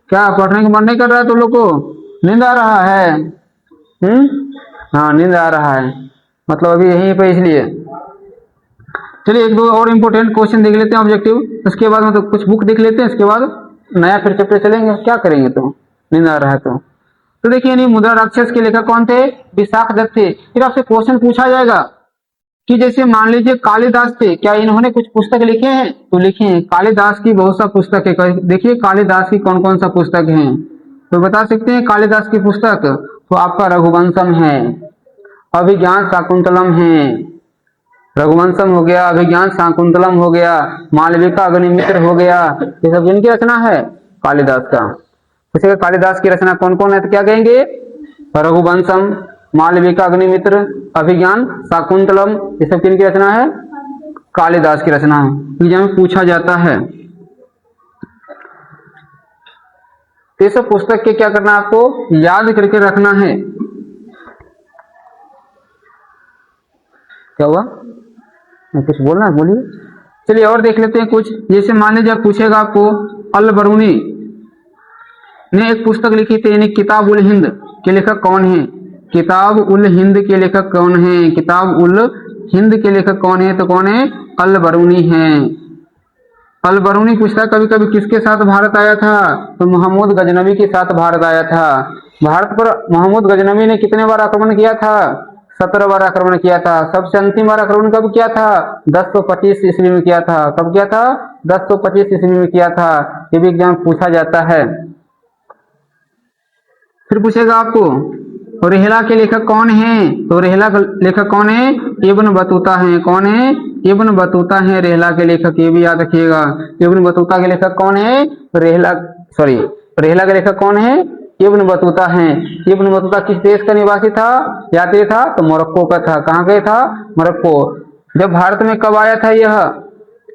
क्या पढ़ने का मन नहीं कर रहा है? तो लोग को नींद आ रहा है? हाँ, नींद आ रहा है, मतलब अभी यहीं पे, इसलिए चलिए एक दो और इम्पोर्टेंट क्वेश्चन देख लेते हैं ऑब्जेक्टिव, उसके बाद मतलब कुछ बुक देख लेते हैं, इसके बाद नया फिर चैप्टर चलेंगे। क्या करेंगे? तो नींद आ रहा है तो देखिए, नहीं, मुद्रा राक्षस के लेखक कौन थे? विशाख दत्त थे। फिर आपसे क्वेश्चन पूछा जाएगा कि जैसे मान लीजिए कालिदास थे, क्या इन्होंने कुछ पुस्तक लिखे हैं? तो लिखे हैं। कालिदास की बहुत सा पुस्तक है। देखिए कालिदास की कौन कौन सा पुस्तक है, तो बता सकते हैं कालिदास की पुस्तक? तो आपका रघुवंशम है, अभिज्ञान शाकुंतलम है, रघुवंशम हो गया, अभिज्ञान शाकुंतलम हो गया, मालविका अग्निमित्र हो गया। ये सब जिनकी रचना है? कालिदास का। पूछेगा कालिदास की रचना कौन कौन है, तो क्या कहेंगे? रघुवंशम, मालविका अग्निमित्र, अभिज्ञान शाकुंतलम, ये सब किनकी रचना है? कालिदास की रचना है। एग्जाम में पूछा जाता है। ये सब पुस्तक के क्या करना है? आपको याद करके रखना है। क्या हुआ? कुछ बोलना है? बोलिए। चलिए और देख लेते हैं कुछ। जैसे मान लीजिए पूछेगा आपको, अल बरूनी ने एक पुस्तक लिखी थी, यानी किताब उल हिंद के लेखक कौन है? किताब उल हिंद के लेखक कौन है? किताब उल हिंद के लेखक कौन है? तो कौन है? अल बरूनी है। अल बरूनी पूछता है कभी कभी किसके साथ भारत आया था? तो महमूद गजनवी के साथ भारत आया था। भारत पर महमूद गजनवी ने कितने बार आक्रमण किया था? 17 बार आक्रमण किया था। सबसे अंतिम बार आक्रमण कब किया था? 1025 ईस्वी में किया था। कब किया था? 1025 ईस्वी में किया था। ये भी एग्जाम पूछा जाता है। फिर पूछेगा आपको रेहला के लेखक कौन है? तो रेहला का लेखक कौन है? इब्न बतूता है। कौन है? इब्न बतूता है रेहला के लेखक। ये भी याद रखिएगा। इब्न बतूता के लेखक कौन है? रेहला के लेखक कौन है? इब्न बतूता है। इब्न बतूता किस देश का निवासी था? यात्री था? तो मोरक्को का था। कहाँ गए था? मोरक्को। जब भारत में कब आया था यह?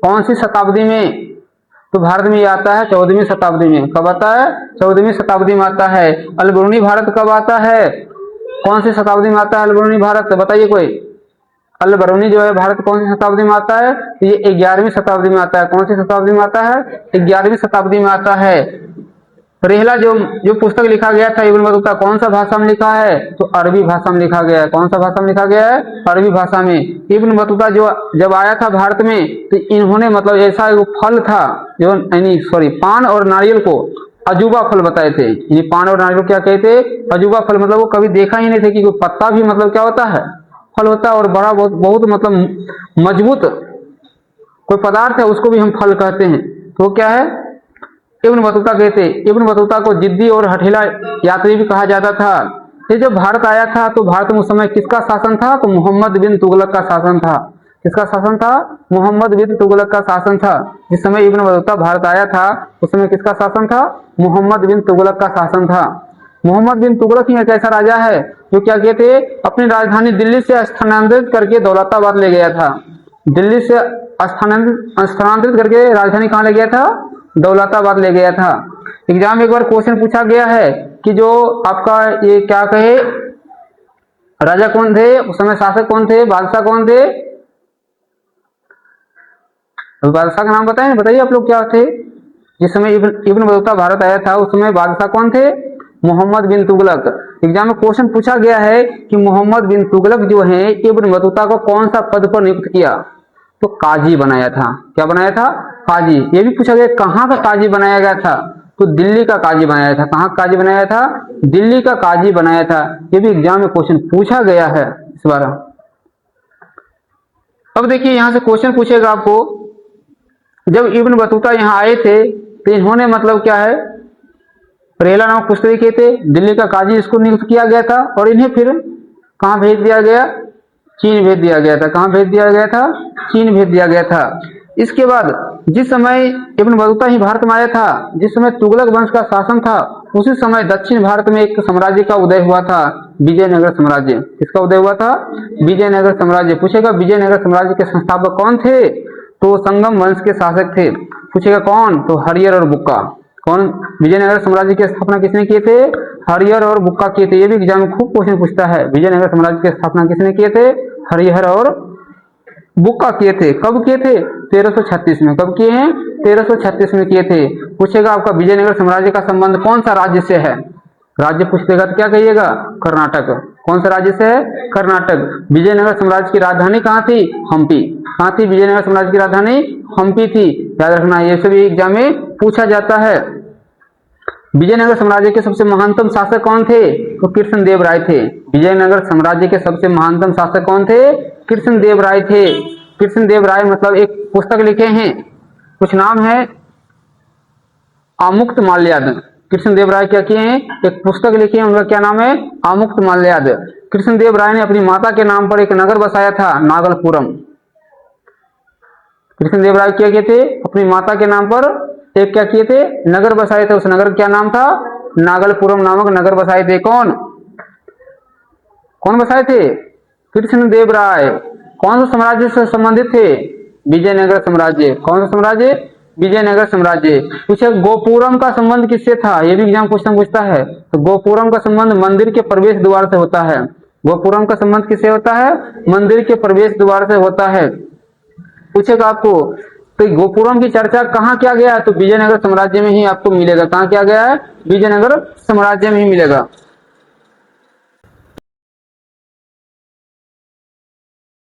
कौन सी शताब्दी में? तो भारत में आता है 14वीं शताब्दी में। कब आता है? 14वीं शताब्दी में आता है। अल बरूनी भारत कब आता है? कौन सी शताब्दी में आता है अल बरूनी भारत? बताइए कोई। अल बरूनी जो है भारत कौन सी शताब्दी में आता है? ये 11वीं शताब्दी में आता है। कौन सी शताब्दी में आता है? 11वीं शताब्दी में आता है। रेहला जो पुस्तक लिखा गया था इब्न बतूता, कौन सा भाषा में लिखा है? तो अरबी भाषा में लिखा गया है। कौन सा भाषा में लिखा गया है? अरबी भाषा में। इब्न बतूता जो जब आया था भारत में, तो इन्होंने मतलब ऐसा एक फल था जो पान और नारियल को अजूबा फल बताए थे। ये पान और नारियल क्या कहते? अजूबा फल। मतलब वो कभी देखा ही नहीं थे कि कोई पत्ता भी मतलब क्या होता है? फल होता है। और बड़ा बहुत मतलब मजबूत कोई पदार्थ है, उसको भी हम फल कहते हैं। तो क्या है? इब्न बतूता कहते। इब्न बतूता को जिद्दी और हठीला यात्री भी कहा जाता था। ये जब भारत आया था तो भारत में उस समय किसका शासन था? तो मोहम्मद बिन तुगलक का शासन था। किसका शासन था? मोहम्मद बिन तुगलक का शासन था। जिस समय इब्न बतूता भारत आया था उस समय किसका शासन था? मोहम्मद बिन तुगलक का शासन था। मोहम्मद बिन तुगलक ही एक ऐसा राजा है जो क्या कहते, अपनी राजधानी दिल्ली से स्थानांतरित करके दौलताबाद ले गया था। दिल्ली से स्थानांतरित करके राजधानी कहाँ ले गया था? दौलताबाद ले गया था। एग्जाम में एक बार क्वेश्चन पूछा गया है कि जो आपका ये क्या कहे, राजा कौन थे उस समय? शासक कौन थे? बादशाह कौन थे? बादशाह का नाम बताएं, बताइए आप लोग क्या थे जिस समय इब्न बतूता भारत आया था? उस समय बादशाह कौन थे? मोहम्मद बिन तुगलक। एग्जाम में क्वेश्चन पूछा गया है कि मोहम्मद बिन तुगलक जो है इब्न बतूता को कौन सा पद पर नियुक्त किया? तो काजी बनाया था। क्या बनाया था? काजी। ये भी पूछा गया कहाँ का काजी बनाया गया था? तो दिल्ली का काजी बनाया था। कहाँ का काजी बनाया था? दिल्ली का काजी बनाया था। ये भी एग्जाम में क्वेश्चन पूछा गया है इस बार। अब देखिए यहां से क्वेश्चन पूछेगा आपको, जब इब्न बतूता यहाँ आए थे तो इन्होंने मतलब क्या है, रेहला नामक पुस्तक लिखे थे, दिल्ली का काजी इसको नियुक्त किया गया था और इन्हें फिर कहाँ भेज दिया गया? चीन भेज दिया गया था। कहाँ भेज दिया गया था? चीन भेज दिया गया था। इसके बाद जिस समय इब्न बतूता ही भारत में आया था, जिस समय तुगलक वंश का शासन था, उसी समय दक्षिण भारत में एक साम्राज्य का उदय हुआ था, विजयनगर साम्राज्य। किसका उदय हुआ था? विजयनगर साम्राज्य। पूछेगा विजयनगर साम्राज्य के संस्थापक कौन थे? तो संगम वंश के शासक थे। पूछेगा कौन? तो हरियर और बुक्का। कौन, विजयनगर साम्राज्य की स्थापना किसने किए थे? हरिहर और बुक्का किए थे। ये भी एग्जाम में खूब क्वेश्चन पूछता है। विजयनगर साम्राज्य की स्थापना किसने किए थे? हरिहर और बुक्का किए थे। कब किए थे? 1336 में। कब किए हैं? 1336 में किए थे। पूछेगा आपका विजयनगर साम्राज्य का संबंध कौन सा राज्य से है? राज्य पूछ देगा तो क्या कहिएगा? कर्नाटक। कौन सा राज्य से है? कर्नाटक। विजयनगर साम्राज्य की राजधानी कहाँ थी? हम्पी। कहाँ थी विजयनगर साम्राज्य की राजधानी? हम्पी थी। याद रखना, ये सभी एग्जाम में पूछा जाता है। विजयनगर साम्राज्य के सबसे महानतम शासक कौन थे? तो कृष्णदेव राय थे। विजयनगर साम्राज्य के सबसे महानतम शासक कौन थे? कृष्णदेव राय थे। कृष्णदेव राय मतलब एक पुस्तक लिखे हैं, कुछ नाम है आमुक्त माल्याद। कृष्णदेव राय क्या किए हैं? एक पुस्तक लिखी है, उनका क्या नाम है? आमुक्त माल्याद। कृष्णदेव राय ने अपनी माता के नाम पर एक नगर बसाया था, नागलपुरम। कृष्णदेव राय क्या किए थे? अपनी माता के नाम पर एक क्या किए थे? नगर बसाए थे। उस नगर का क्या नाम था? नागलपुरम नामक नगर बसाए थे। कौन कौन बसाए थे? कृष्णदेव राय। कौन सा साम्राज्य से संबंधित थे? विजयनगर साम्राज्य। कौन सा साम्राज्य? विजयनगर साम्राज्य। पूछे गोपुरम का संबंध किससे था? ये भी एग्जाम क्वेश्चन पूछता है। तो गोपुरम का संबंध मंदिर के प्रवेश द्वार से होता है। गोपुरम का संबंध किससे होता है? मंदिर के प्रवेश द्वार से होता है। पूछेगा आपको तो गोपुरम की चर्चा कहाँ किया गया है? तो विजयनगर साम्राज्य में ही आपको मिलेगा। कहाँ किया गया है? विजयनगर साम्राज्य में ही मिलेगा।